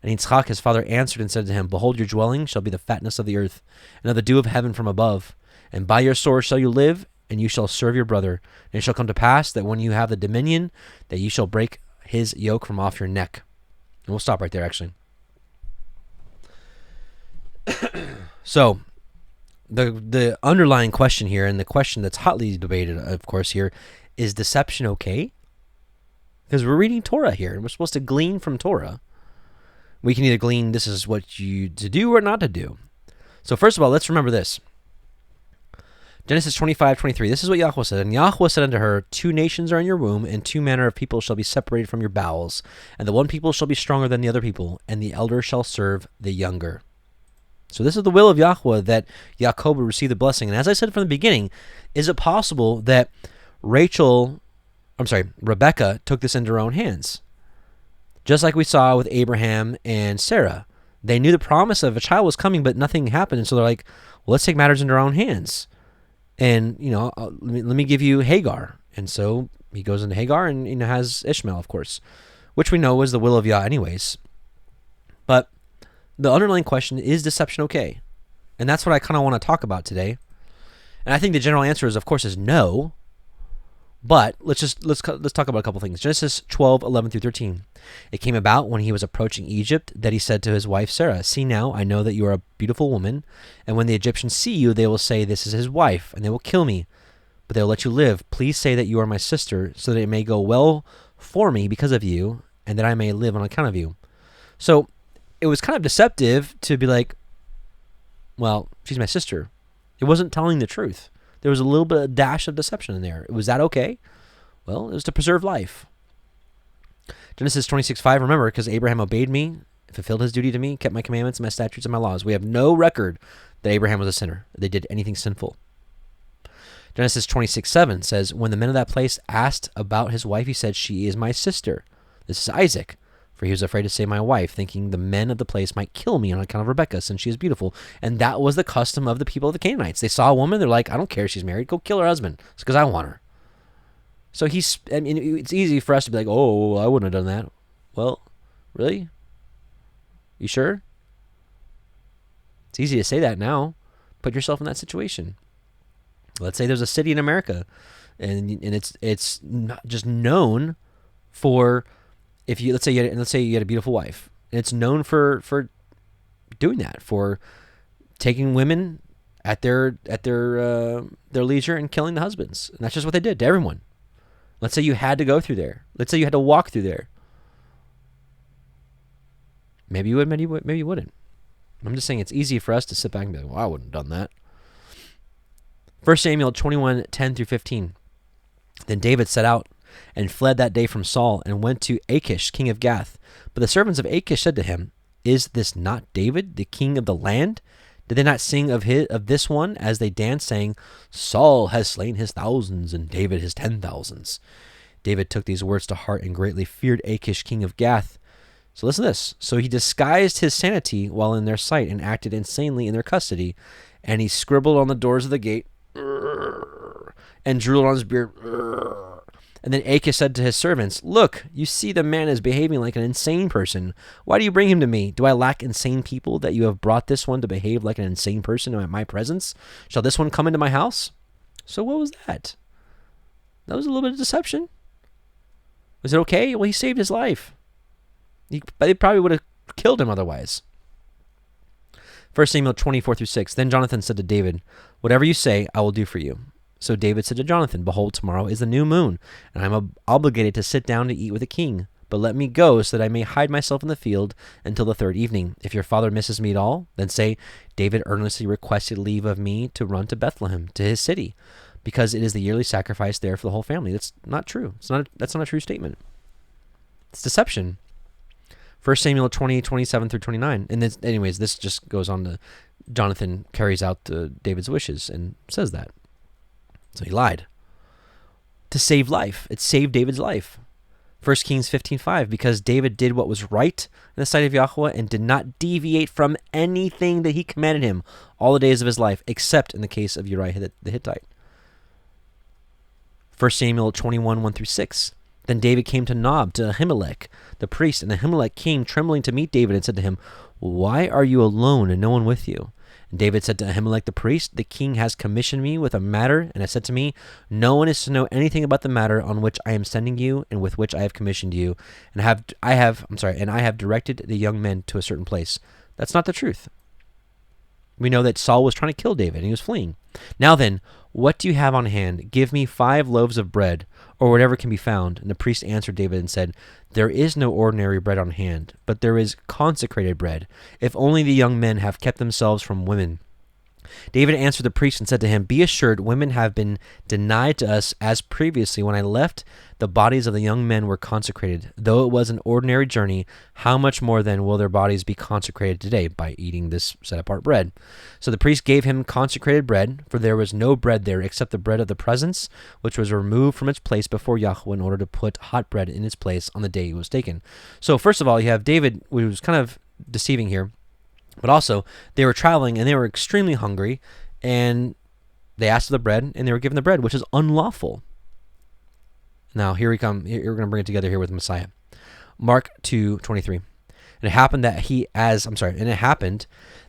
And Yitzhak his father answered and said to him, Behold, your dwelling shall be the fatness of the earth, and of the dew of heaven from above. And by your sword shall you live, and you shall serve your brother. And it shall come to pass that when you have the dominion, that you shall break his yoke from off your neck. And we'll stop right there, actually. So, the underlying question here, and the question that's hotly debated, of course, here, is deception okay? Because we're reading Torah here, and we're supposed to glean from Torah. We can either glean this is what you to do or not to do. So first of all, let's remember this. Genesis 25:23. This is what Yahweh said. And Yahweh said unto her, 2 nations are in your womb, and 2 manner of people shall be separated from your bowels. And the one people shall be stronger than the other people, and the elder shall serve the younger. So this is the will of Yahweh, that Yaakov would receive the blessing. And as I said from the beginning, is it possible that Rebecca took this into her own hands? Just like we saw with Abraham and Sarah. They knew the promise of a child was coming, but nothing happened. And so they're like, well, let's take matters into our own hands. And, let me give you Hagar. And so he goes into Hagar and has Ishmael, of course, which we know was the will of Yah anyways. But the underlying question, is deception okay? And that's what I kind of want to talk about today. And I think the general answer is, of course, is no. But let's talk about a couple things. Genesis 12:11-13. It came about when he was approaching Egypt that he said to his wife Sarah, See now, I know that you are a beautiful woman, and when the Egyptians see you, they will say, This is his wife, and they will kill me. But they will let you live. Please say that you are my sister, so that it may go well for me because of you, and that I may live on account of you. So it was kind of deceptive to be like, well, she's my sister. It wasn't telling the truth. There was a little bit of dash of deception in there. Was that okay? Well, it was to preserve life. Genesis 26:5, remember, because Abraham obeyed me, fulfilled his duty to me, kept my commandments, my statutes, and my laws. We have no record that Abraham was a sinner. They did anything sinful. Genesis 26:7 says, When the men of that place asked about his wife, he said, She is my sister. This is Isaac. For he was afraid to say my wife, thinking the men of the place might kill me on account of Rebekah, since she is beautiful. And that was the custom of the people of the Canaanites. They saw a woman, they're like, I don't care if she's married, go kill her husband. It's because I want her. So it's easy for us to be like, oh, I wouldn't have done that. Well, really? You sure? It's easy to say that now. Put yourself in that situation. Let's say there's a city in America, and it's not just known for, if you let's say you had a beautiful wife, and it's known for doing that, for taking women at their leisure and killing the husbands. And that's just what they did to everyone. Let's say you had to go through there. Let's say you had to walk through there. Maybe you would, maybe you wouldn't. I'm just saying it's easy for us to sit back and be like, well, I wouldn't have done that. 1 Samuel 21:10-15. Then David set out and fled that day from Saul and went to Achish, king of Gath. But the servants of Achish said to him, is this not David, the king of the land? Did they not sing of this one as they danced, saying, Saul has slain his thousands and David his 10,000s? David took these words to heart and greatly feared Achish, king of Gath. So listen to this. So he disguised his sanity while in their sight and acted insanely in their custody. And he scribbled on the doors of the gate and drooled on his beard. And then Achish said to his servants, look, you see the man is behaving like an insane person. Why do you bring him to me? Do I lack insane people that you have brought this one to behave like an insane person in my presence? Shall this one come into my house? So what was that? That was a little bit of deception. Was it okay? Well, he saved his life. They probably would have killed him otherwise. 1 Samuel 24-6. Then Jonathan said to David, whatever you say, I will do for you. So David said to Jonathan, behold, tomorrow is the new moon, and I am obligated to sit down to eat with the king. But let me go so that I may hide myself in the field until the third evening. If your father misses me at all, then say, David earnestly requested leave of me to run to Bethlehem, to his city, because it is the yearly sacrifice there for the whole family. That's not true. That's not a true statement. It's deception. 1 Samuel 20:27-29. And this, anyways, this just goes on to Jonathan carries out David's wishes and says that. So he lied to save life. It saved David's life. 1 Kings 15:5, because David did what was right in the sight of Yahweh and did not deviate from anything that he commanded him all the days of his life, except in the case of Uriah the Hittite. 1 Samuel 21:1-6. Then David came to Nob, to Ahimelech, the priest, and Ahimelech came trembling to meet David and said to him, why are you alone and no one with you? And David said to Ahimelech the priest, the king has commissioned me with a matter, and has said to me, no one is to know anything about the matter on which I am sending you and with which I have commissioned you, and I have directed the young men to a certain place. That's not the truth. We know that Saul was trying to kill David and he was fleeing. Now then, what do you have on hand? Give me 5 loaves of bread, or whatever can be found. And the priest answered David and said, there is no ordinary bread on hand, but there is consecrated bread, if only the young men have kept themselves from women. David answered the priest and said to him, be assured, women have been denied to us as previously when I left, the bodies of the young men were consecrated. Though it was an ordinary journey, how much more then will their bodies be consecrated today by eating this set-apart bread? So the priest gave him consecrated bread, for there was no bread there except the bread of the presence, which was removed from its place before Yahweh in order to put hot bread in its place on the day it was taken. So first of all, you have David, who was kind of deceiving here, but also they were traveling and they were extremely hungry, and they asked for the bread and they were given the bread, which is unlawful. Now here we come. We're going to bring it together here with Messiah. Mark 2:23. And it happened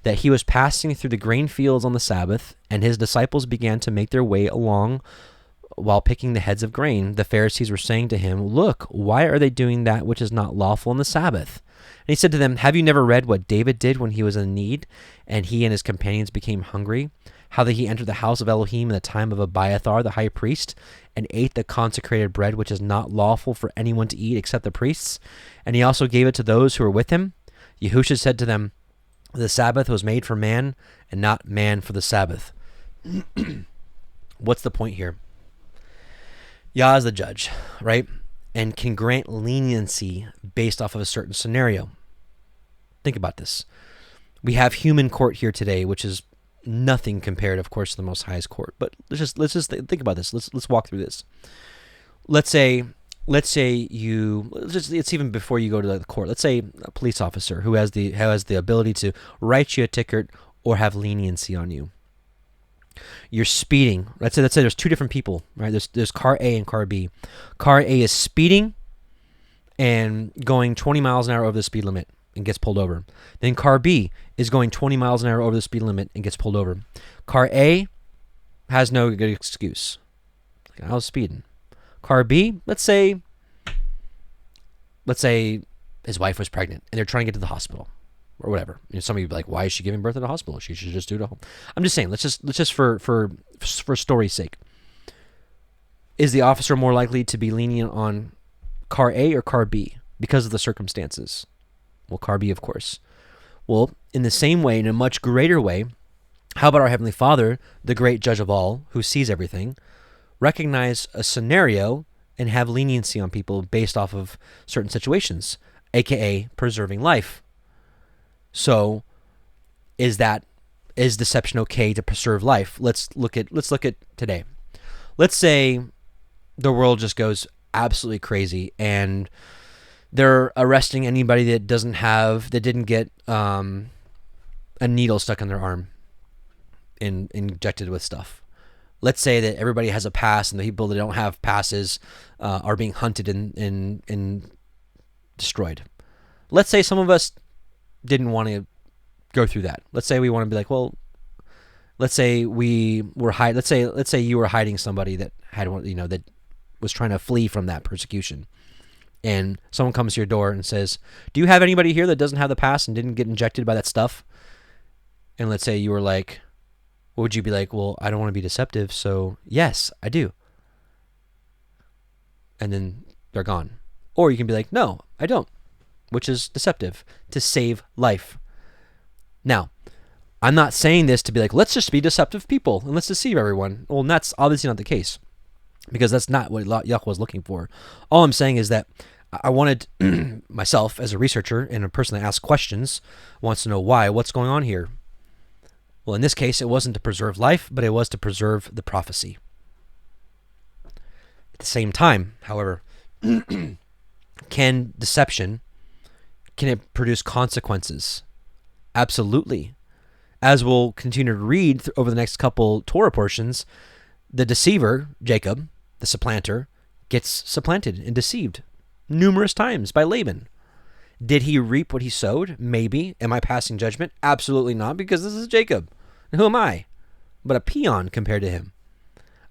that he was passing through the grain fields on the Sabbath, and his disciples began to make their way along while picking the heads of grain. The Pharisees were saying to him, look, why are they doing that which is not lawful on the Sabbath? And he said to them, have you never read what David did when he was in need, and he and his companions became hungry? How that he entered the house of Elohim in the time of Abiathar the high priest, and ate the consecrated bread which is not lawful for anyone to eat except the priests, and he also gave it to those who were with him? Yahushua said to them, the Sabbath was made for man, and not man for the Sabbath. What's the point here? Yah is the judge, right? And can grant leniency based off of a certain scenario. Think about this. We have human court here today, which is nothing compared, of course, to the Most High's court. But let's just think about this. Let's walk through this. Let's say it's even before you go to the court. Let's say a police officer who has the ability to write you a ticket or have leniency on you. You're speeding. Let's say there's 2 different people, right? There's car A and car B. Car A is speeding and going 20 miles an hour over the speed limit and gets pulled over. Then car B is going 20 miles an hour over the speed limit and gets pulled over. Car A has no good excuse. I was speeding. Car B, let's say his wife was pregnant and they're trying to get to the hospital. Or whatever. Some of you be like, why is she giving birth at a hospital? She should just do it at home. I'm just saying, let's just for story's sake. Is the officer more likely to be lenient on car A or car B because of the circumstances? Well, Carby, of course. Well, in the same way, in a much greater way, how about our Heavenly Father, the great judge of all, who sees everything, recognize a scenario and have leniency on people based off of certain situations, aka preserving life. So, is deception okay to preserve life? Let's look at today. Let's say the world just goes absolutely crazy and they're arresting anybody that didn't get a needle stuck in their arm and injected with stuff. Let's say that everybody has a pass and the people that don't have passes are being hunted and destroyed. Let's say some of us didn't want to go through that. Let's say we want to be like, well, let's say let's say you were hiding somebody that had one, that was trying to flee from that persecution. And someone comes to your door and says, do you have anybody here that doesn't have the pass and didn't get injected by that stuff? And let's say you were like, what would you be like? Well, I don't want to be deceptive, so yes, I do. And then they're gone. Or you can be like, no, I don't, which is deceptive, to save life. Now, I'm not saying this to be like, let's just be deceptive people and let's deceive everyone. Well, that's obviously not the case, because that's not what Yahweh was looking for. All I'm saying is that I wanted myself as a researcher and a person that asks questions, wants to know why, what's going on here. Well, in this case, it wasn't to preserve life, but it was to preserve the prophecy. At the same time, however, can it produce consequences? Absolutely. As we'll continue to read over the next couple Torah portions, the deceiver, Jacob, the supplanter, gets supplanted and deceived numerous times by Laban. Did he reap what he sowed? Maybe. Am I passing judgment? Absolutely not, because this is Jacob. Who am I? But a peon compared to him.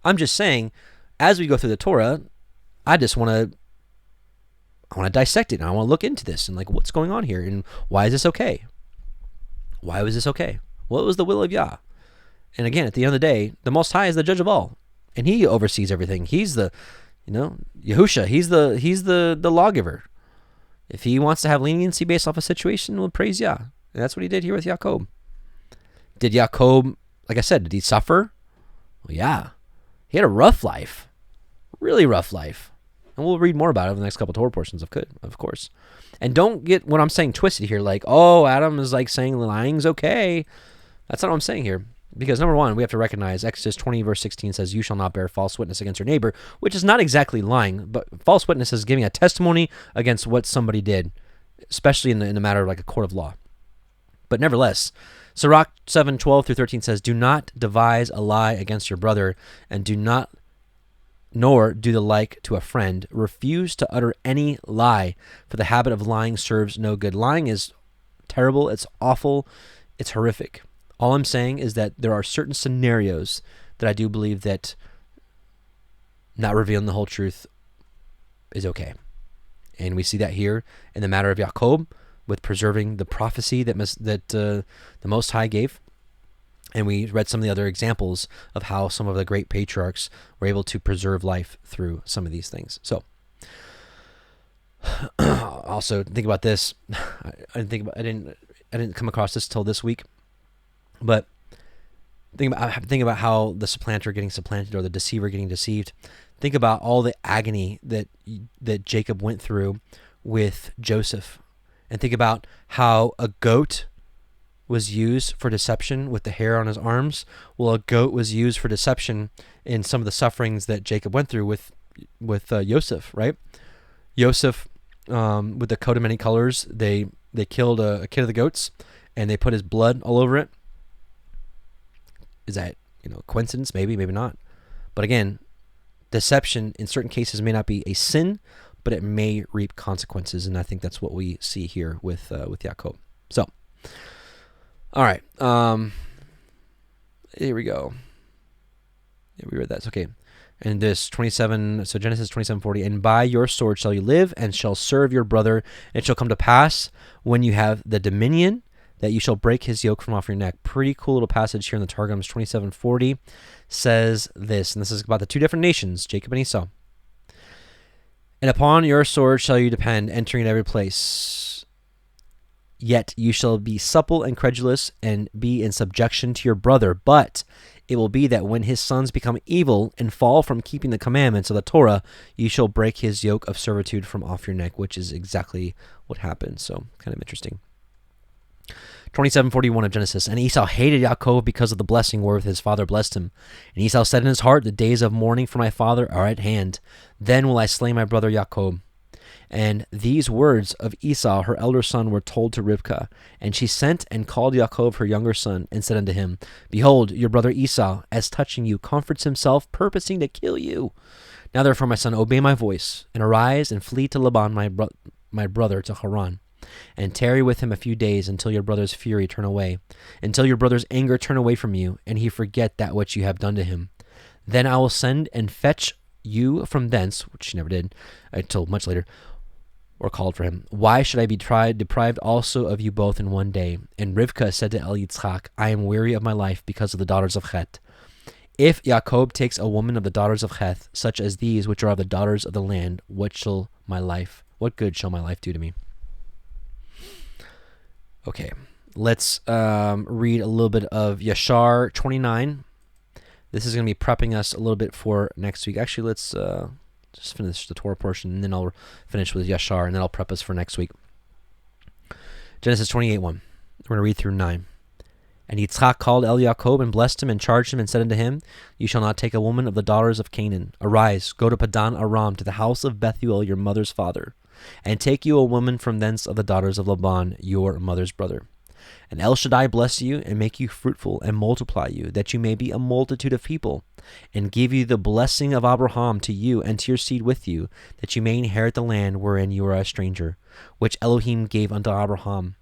I'm just saying, as we go through the Torah, I want to dissect it, and I want to look into this and like what's going on here and why is this okay? Why was this okay? What was the will of Yah? And again, at the end of the day, the Most High is the judge of all, and He oversees everything. He's the, Yahusha. He's the lawgiver. If He wants to have leniency based off a situation, well, praise Yah. And that's what He did here with Jacob. Did Jacob, like I said, did he suffer? Well, yeah. He had a rough life, really rough life, and we'll read more about it in the next couple of Torah portions, of course. And don't get what I'm saying twisted here, like, oh, Adam is like saying lying's okay. That's not what I'm saying here. Because number one, we have to recognize Exodus 20 verse 16 says, you shall not bear false witness against your neighbor, which is not exactly lying, but false witness is giving a testimony against what somebody did, especially in the matter of like a court of law. But nevertheless, Sirach 7:12 through 13 says, do not devise a lie against your brother, and nor do the like to a friend. Refuse to utter any lie, for the habit of lying serves no good. Lying is terrible, it's awful, it's horrific. All I'm saying is that there are certain scenarios that I do believe that not revealing the whole truth is okay. And we see that here in the matter of Jacob, with preserving the prophecy that the Most High gave. And we read some of the other examples of how some of the great patriarchs were able to preserve life through some of these things. So, also think about this. I didn't come across this till this week, but think about how the supplanter getting supplanted or the deceiver getting deceived. Think about all the agony that Jacob went through with Joseph. And think about how a goat was used for deception with the hair on his arms. Well, a goat was used for deception in some of the sufferings that Jacob went through with Joseph, right? Joseph, with the coat of many colors, they killed a kid of the goats, and they put his blood all over it. Is that coincidence? Maybe, maybe not. But again, deception in certain cases may not be a sin, but it may reap consequences, and I think that's what we see here with Jacob. So, all right, here we go. Yeah, we read that. Okay, and this 27. So Genesis 27:40. And by your sword shall you live, and shall serve your brother. And it shall come to pass when you have the dominion that you shall break his yoke from off your neck. Pretty cool little passage here in the Targums. 27:40 says this, and this is about the two different nations, Jacob and Esau. And upon your sword shall you depend, entering at every place. Yet you shall be supple and credulous and be in subjection to your brother. But it will be that when his sons become evil and fall from keeping the commandments of the Torah, you shall break his yoke of servitude from off your neck, which is exactly what happened. So kind of interesting. 27:41 of Genesis. And Esau hated Yaakov because of the blessing wherewith his father blessed him. And Esau said in his heart, the days of mourning for my father are at hand. Then will I slay my brother Yaakov. And these words of Esau, her elder son, were told to Rivkah. And she sent and called Yaakov her younger son, and said unto him, Behold, your brother Esau, as touching you, comforts himself, purposing to kill you. Now therefore, my son, obey my voice, and arise and flee to Laban my brother to Haran. And tarry with him a few days until your brother's fury turn away, until your brother's anger turn away from you, and he forget that which you have done to him. Then I will send and fetch you from thence, which she never did, until much later, or called for him. Why should I be deprived also of you both in one day? And Rivkah said to Yitzchak, I am weary of my life because of the daughters of Chet. If Yaakov takes a woman of the daughters of Heth, such as these which are of the daughters of the land, what good shall my life do to me? Okay, let's read a little bit of Yashar 29. This is going to be prepping us a little bit for next week. Actually, let's just finish the Torah portion, and then I'll finish with Yashar, and then I'll prep us for next week. Genesis 28:1. We're going to read through 9. And Yitzchak called El Yaakov and blessed him and charged him and said unto him, You shall not take a woman of the daughters of Canaan. Arise, go to Padan Aram, to the house of Bethuel your mother's father, and take you a woman from thence of the daughters of Laban your mother's brother. And El Shaddai bless you, and make you fruitful, and multiply you, that you may be a multitude of people, and give you the blessing of Abraham to you and to your seed with you, that you may inherit the land wherein you are a stranger, which Elohim gave unto Abraham.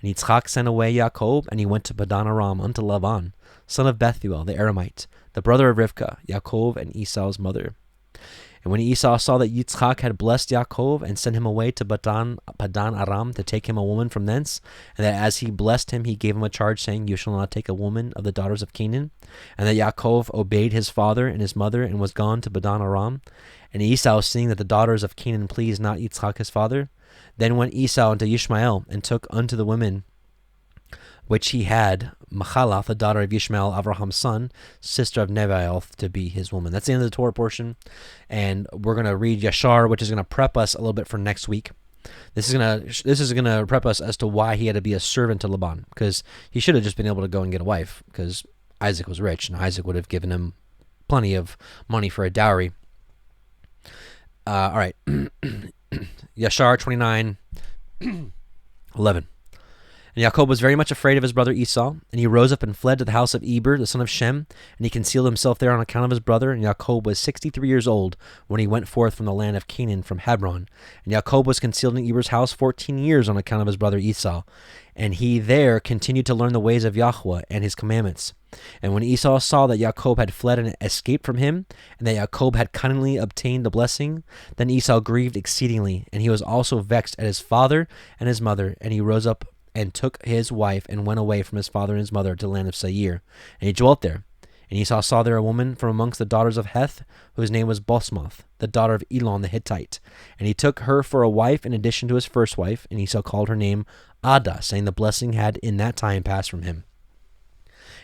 And Yitzchak sent away Yaakov, and he went to Padan Aram unto Laban, son of Bethuel the Aramite, the brother of Rivkah, Yaakov and Esau's mother. And when Esau saw that Yitzchak had blessed Yaakov and sent him away to Padan Aram to take him a woman from thence, and that as he blessed him, he gave him a charge, saying, You shall not take a woman of the daughters of Canaan, and that Yaakov obeyed his father and his mother, and was gone to Padan Aram. And Esau, seeing that the daughters of Canaan pleased not Yitzchak his father, then went Esau unto Ishmael, and took unto the women which he had Mahalath, the daughter of Ishmael, Abraham's son, sister of Nebaioth, to be his woman. That's the end of the Torah portion, and we're going to read Yashar, which is going to prep us a little bit for next week. This is gonna prep us as to why he had to be a servant to Laban, because he should have just been able to go and get a wife, because Isaac was rich, and Isaac would have given him plenty of money for a dowry. All right, Yashar 29:11. And Yaakov was very much afraid of his brother Esau, and he rose up and fled to the house of Eber, the son of Shem, and he concealed himself there on account of his brother. And Yaakov was 63 years old when he went forth from the land of Canaan from Hebron. And Yaakov was concealed in Eber's house 14 years on account of his brother Esau. And he there continued to learn the ways of Yahweh and his commandments. And when Esau saw that Yaakov had fled and escaped from him, and that Yaakov had cunningly obtained the blessing, then Esau grieved exceedingly, and he was also vexed at his father and his mother. And he rose up and took his wife and went away from his father and his mother to the land of Seir. And he dwelt there. And Esau saw there a woman from amongst the daughters of Heth, whose name was Bosmath, the daughter of Elon the Hittite. And he took her for a wife in addition to his first wife, and Esau called her name Adah, saying the blessing had in that time passed from him.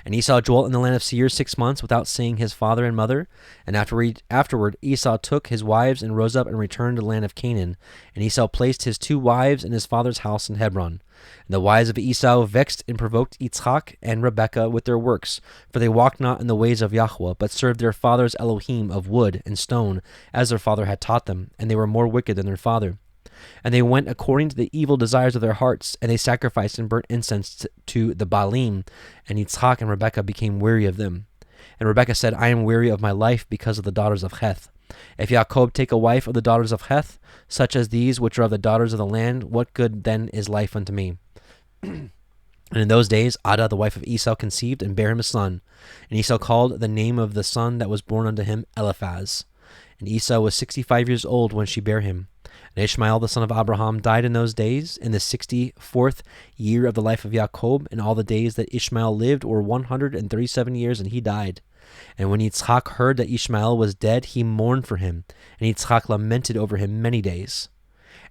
And Esau dwelt in the land of Seir 6 months without seeing his father and mother. And afterward Esau took his wives and rose up and returned to the land of Canaan. And Esau placed his 2 wives in his father's house in Hebron. And the wives of Esau vexed and provoked Yitzchak and Rebekah with their works, for they walked not in the ways of Yahweh, but served their father's Elohim of wood and stone, as their father had taught them, and they were more wicked than their father. And they went according to the evil desires of their hearts, and they sacrificed and burnt incense to the Baalim. And Yitzchak and Rebekah became weary of them. And Rebekah said, I am weary of my life because of the daughters of Heth. If Yaakov take a wife of the daughters of Heth, such as these which are of the daughters of the land, what good then is life unto me? And in those days Adah the wife of Esau conceived and bare him a son. And Esau called the name of the son that was born unto him Eliphaz. And Esau was 65 years old when she bare him. And Ishmael the son of Abraham died in those days, in the 64th year of the life of Yaakov, and all the days that Ishmael lived were 137 years, and he died. And when Yitzchak heard that Ishmael was dead, he mourned for him, and Yitzchak lamented over him many days.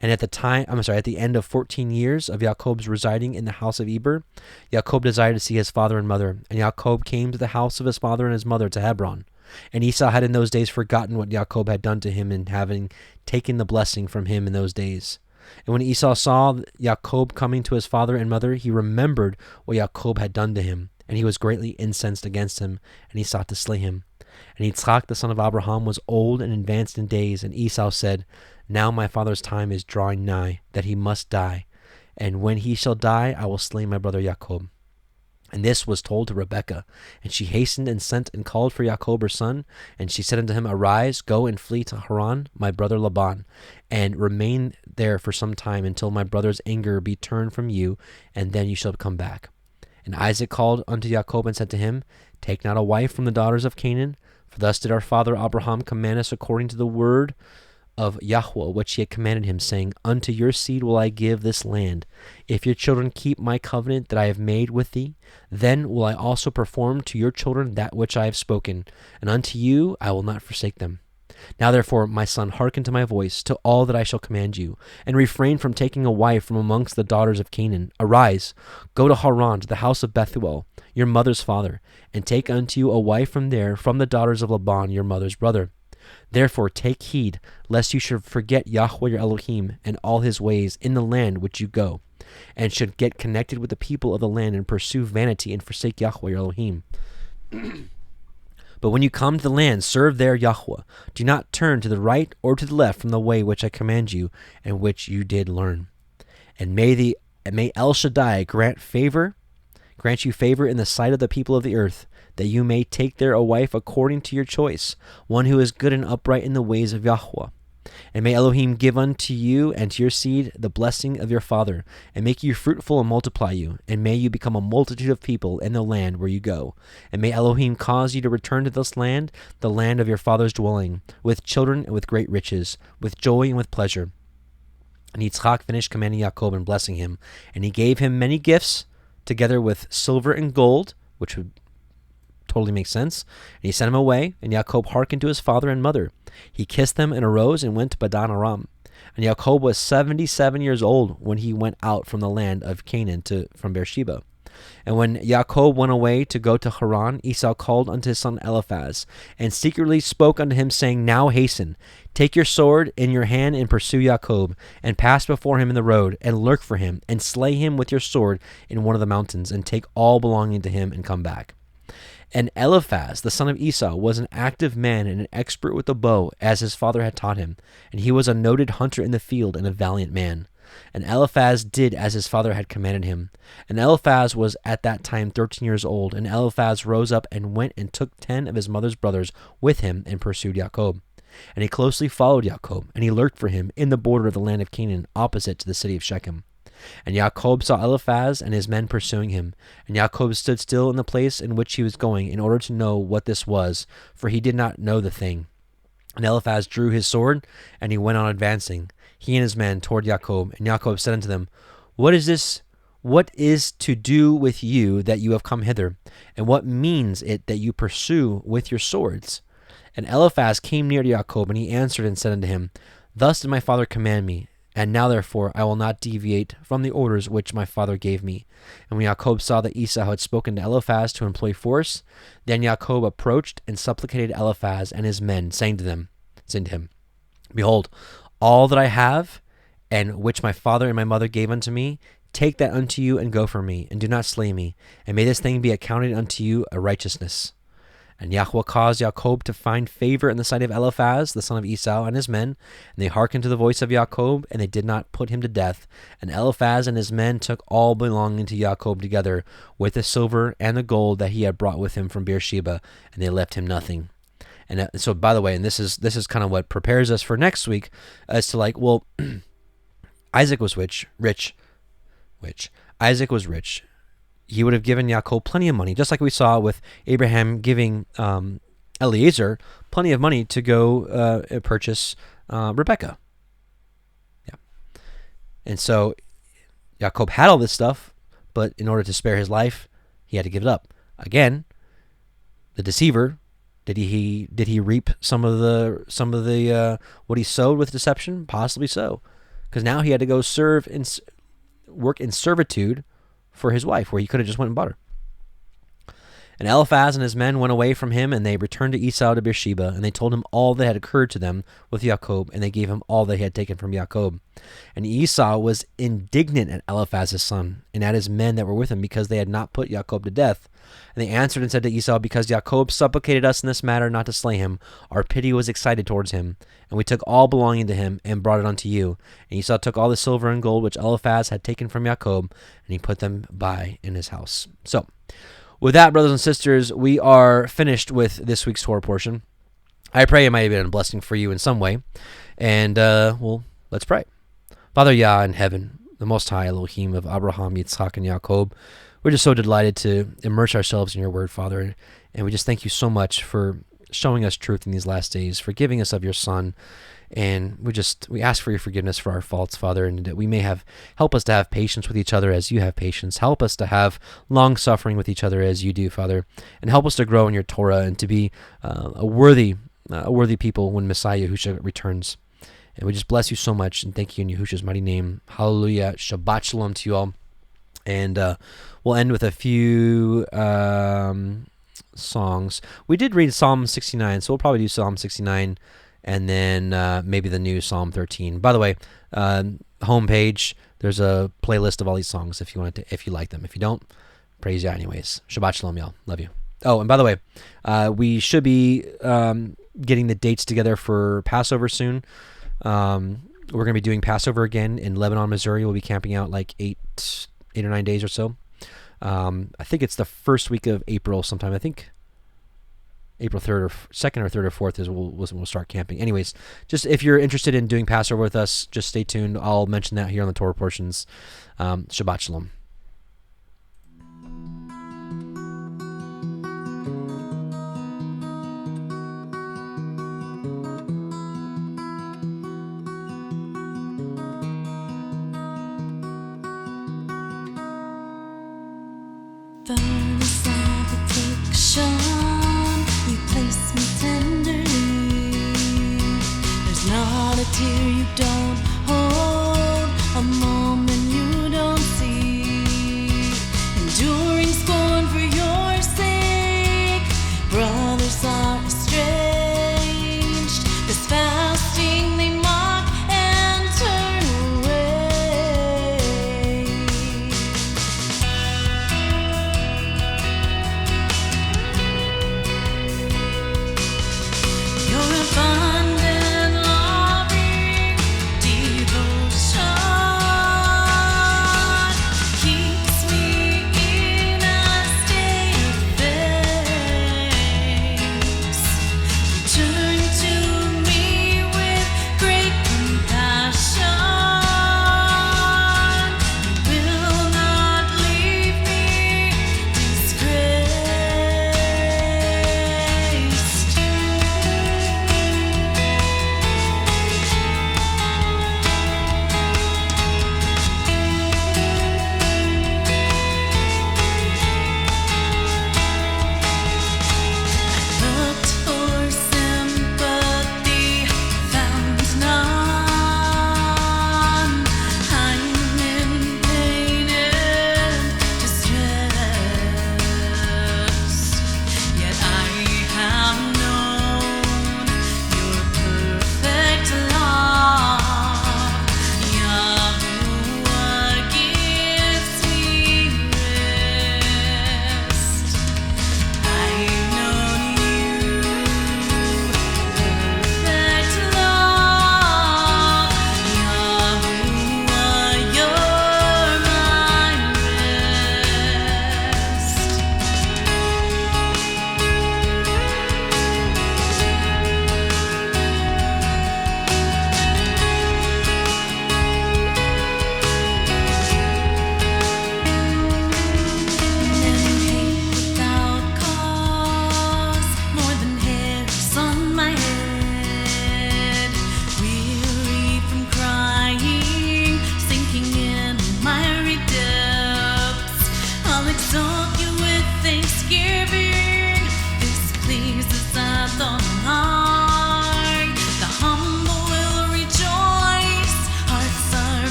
And at the end of 14 years of Jacob's residing in the house of Eber, Jacob desired to see his father and mother. And Jacob came to the house of his father and his mother to Hebron. And Esau had in those days forgotten what Jacob had done to him in having taken the blessing from him in those days. And when Esau saw Jacob coming to his father and mother, he remembered what Jacob had done to him, and he was greatly incensed against him, and he sought to slay him. And Yitzchak, the son of Abraham, was old and advanced in days, and Esau said, Now my father's time is drawing nigh, that he must die. And when he shall die, I will slay my brother Jacob. And this was told to Rebekah. And she hastened and sent and called for Jacob her son. And she said unto him, Arise, go and flee to Haran, my brother Laban, and remain there for some time until my brother's anger be turned from you, and then you shall come back. And Isaac called unto Jacob and said to him, Take not a wife from the daughters of Canaan, for thus did our father Abraham command us according to the word of Yahweh, which he had commanded him, saying, Unto your seed will I give this land. If your children keep my covenant that I have made with thee, then will I also perform to your children that which I have spoken, and unto you I will not forsake them. Now therefore, my son, hearken to my voice, to all that I shall command you, and refrain from taking a wife from amongst the daughters of Canaan. Arise, go to Haran, to the house of Bethuel, your mother's father, and take unto you a wife from there, from the daughters of Laban, your mother's brother. Therefore take heed, lest you should forget Yahweh your Elohim and all his ways in the land which you go, and should get connected with the people of the land and pursue vanity and forsake Yahweh your Elohim. But when you come to the land, serve there Yahweh. Do not turn to the right or to the left from the way which I command you and which you did learn. And may El Shaddai grant you favor in the sight of the people of the earth, that you may take there a wife according to your choice, one who is good and upright in the ways of Yahweh. And may Elohim give unto you and to your seed the blessing of your father, and make you fruitful and multiply you, and may you become a multitude of people in the land where you go. And may Elohim cause you to return to this land, the land of your father's dwelling, with children and with great riches, with joy and with pleasure. And Yitzchak finished commanding Jacob and blessing him, and he gave him many gifts, together with silver and gold, which would totally make sense. And he sent him away, and Jacob hearkened to his father and mother. He kissed them and arose and went to Padan Aram. And Jacob was 77 years old when he went out from the land of Canaan from Beersheba. And when Jacob went away to go to Haran, Esau called unto his son Eliphaz, and secretly spoke unto him, saying, Now hasten, take your sword in your hand, and pursue Jacob, and pass before him in the road, and lurk for him, and slay him with your sword in one of the mountains, and take all belonging to him, and come back. And Eliphaz, the son of Esau, was an active man and an expert with the bow, as his father had taught him, and he was a noted hunter in the field and a valiant man. And Eliphaz did as his father had commanded him. And Eliphaz was at that time 13 years old, and Eliphaz rose up and went and took 10 of his mother's brothers with him and pursued Jacob. And he closely followed Jacob, and he lurked for him in the border of the land of Canaan, opposite to the city of Shechem. And Jacob saw Eliphaz and his men pursuing him. And Jacob stood still in the place in which he was going, in order to know what this was, for he did not know the thing. And Eliphaz drew his sword, and he went on advancing, he and his men, toward Jacob. And Jacob said unto them, What is this? What is to do with you that you have come hither? And what means it that you pursue with your swords? And Eliphaz came near to Jacob, and he answered and said unto him, Thus did my father command me, and now therefore I will not deviate from the orders which my father gave me. And when Jacob saw that Esau had spoken to Eliphaz to employ force, then Jacob approached and supplicated Eliphaz and his men, saying to him, Behold, all that I have, and which my father and my mother gave unto me, take that unto you and go from me, and do not slay me, and may this thing be accounted unto you a righteousness. And Yahweh caused Jacob to find favor in the sight of Eliphaz, the son of Esau, and his men. And they hearkened to the voice of Jacob, and they did not put him to death. And Eliphaz and his men took all belonging to Jacob together, with the silver and the gold that he had brought with him from Beersheba, and they left him nothing. And so, by the way, and this is kind of what prepares us for next week, as to like, well, Isaac was rich. Isaac was rich. He would have given Yaakov plenty of money, just like we saw with Abraham giving Eliezer plenty of money to go purchase Rebekah. Yeah. And so Yaakov had all this stuff, but in order to spare his life, he had to give it up. Again, the deceiver, did he reap some of the what he sowed with deception? Possibly so. because now he had to go work in servitude for his wife, where he could have just went and bought her. And Eliphaz and his men went away from him, and they returned to Esau to Beersheba, and they told him all that had occurred to them with Jacob, and they gave him all they had taken from Jacob. And Esau was indignant at Eliphaz's son, and at his men that were with him, because they had not put Jacob to death. And they answered and said to Esau, because Jacob supplicated us in this matter not to slay him, our pity was excited towards him. And we took all belonging to him, and brought it unto you. And Esau took all the silver and gold which Eliphaz had taken from Jacob, and he put them by in his house. So, with that, brothers and sisters, we are finished with this week's Torah portion. I pray it might have been a blessing for you in some way. And, well, let's pray. Father Yah in heaven, the Most High Elohim of Abraham, Yitzhak, and Jacob, we're just so delighted to immerse ourselves in your word, Father. And we just thank you so much for showing us truth in these last days, for giving us of your Son. And we ask for your forgiveness for our faults, Father, and that we may help us to have patience with each other as you have patience. Help us to have long suffering with each other as you do, Father, and help us to grow in your Torah and to be a worthy people when Messiah Yahushua returns. And we just bless you so much and thank you in Yahushua's mighty name. Hallelujah. Shabbat shalom to you all. And we'll end with a few songs. We did read Psalm 69, so we'll probably do Psalm 69 and then maybe the new Psalm 13. By the way, homepage, there's a playlist of all these songs if you like them. If you don't, praise Yah anyways. Shabbat shalom, y'all. Love you. Oh, and by the way, we should be getting the dates together for Passover soon. We're going to be doing Passover again in Lebanon, Missouri. We'll be camping out like 8 or 9 days or so. I think it's the first week of April sometime. I think April 3rd or 2nd or 3rd or 4th is we'll start camping. Anyways, just if you're interested in doing Passover with us, just stay tuned. I'll mention that here on the Torah portions. Shabbat shalom. Furnace of affliction, you place me tenderly. There's not a tear you don't hold, a moment you don't see. Enduring scorn for your sake, brothers are estranged. This fasting they mock and turn away. Your abundant loving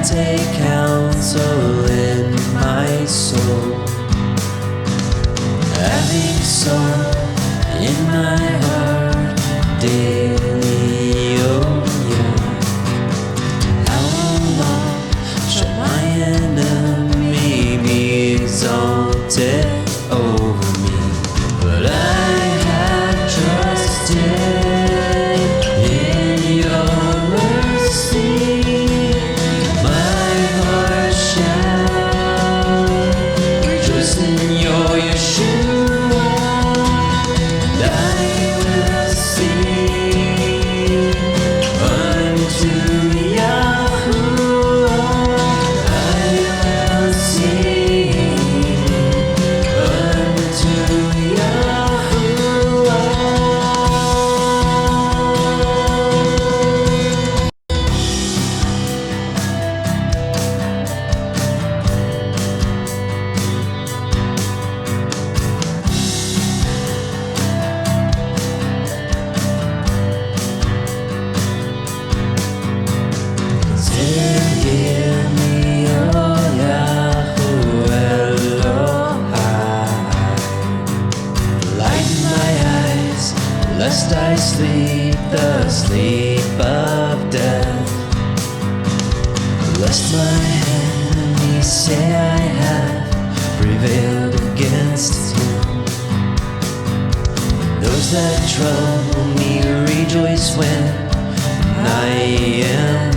take counsel in my soul, having song in my heart daily, oh yeah. How long shall my enemy be exalted over me? But I have trusted in your mercy. My heart shall rejoice in your Yeshua. And I will sing unto Yahuwah. I will sing unto Yahuwah. Consider me, O Yahuwah Elohai. Lighten my eyes, lest I sleep the sleep of death, lest my enemies say I have prevailed against him. Those that trouble me rejoice when I am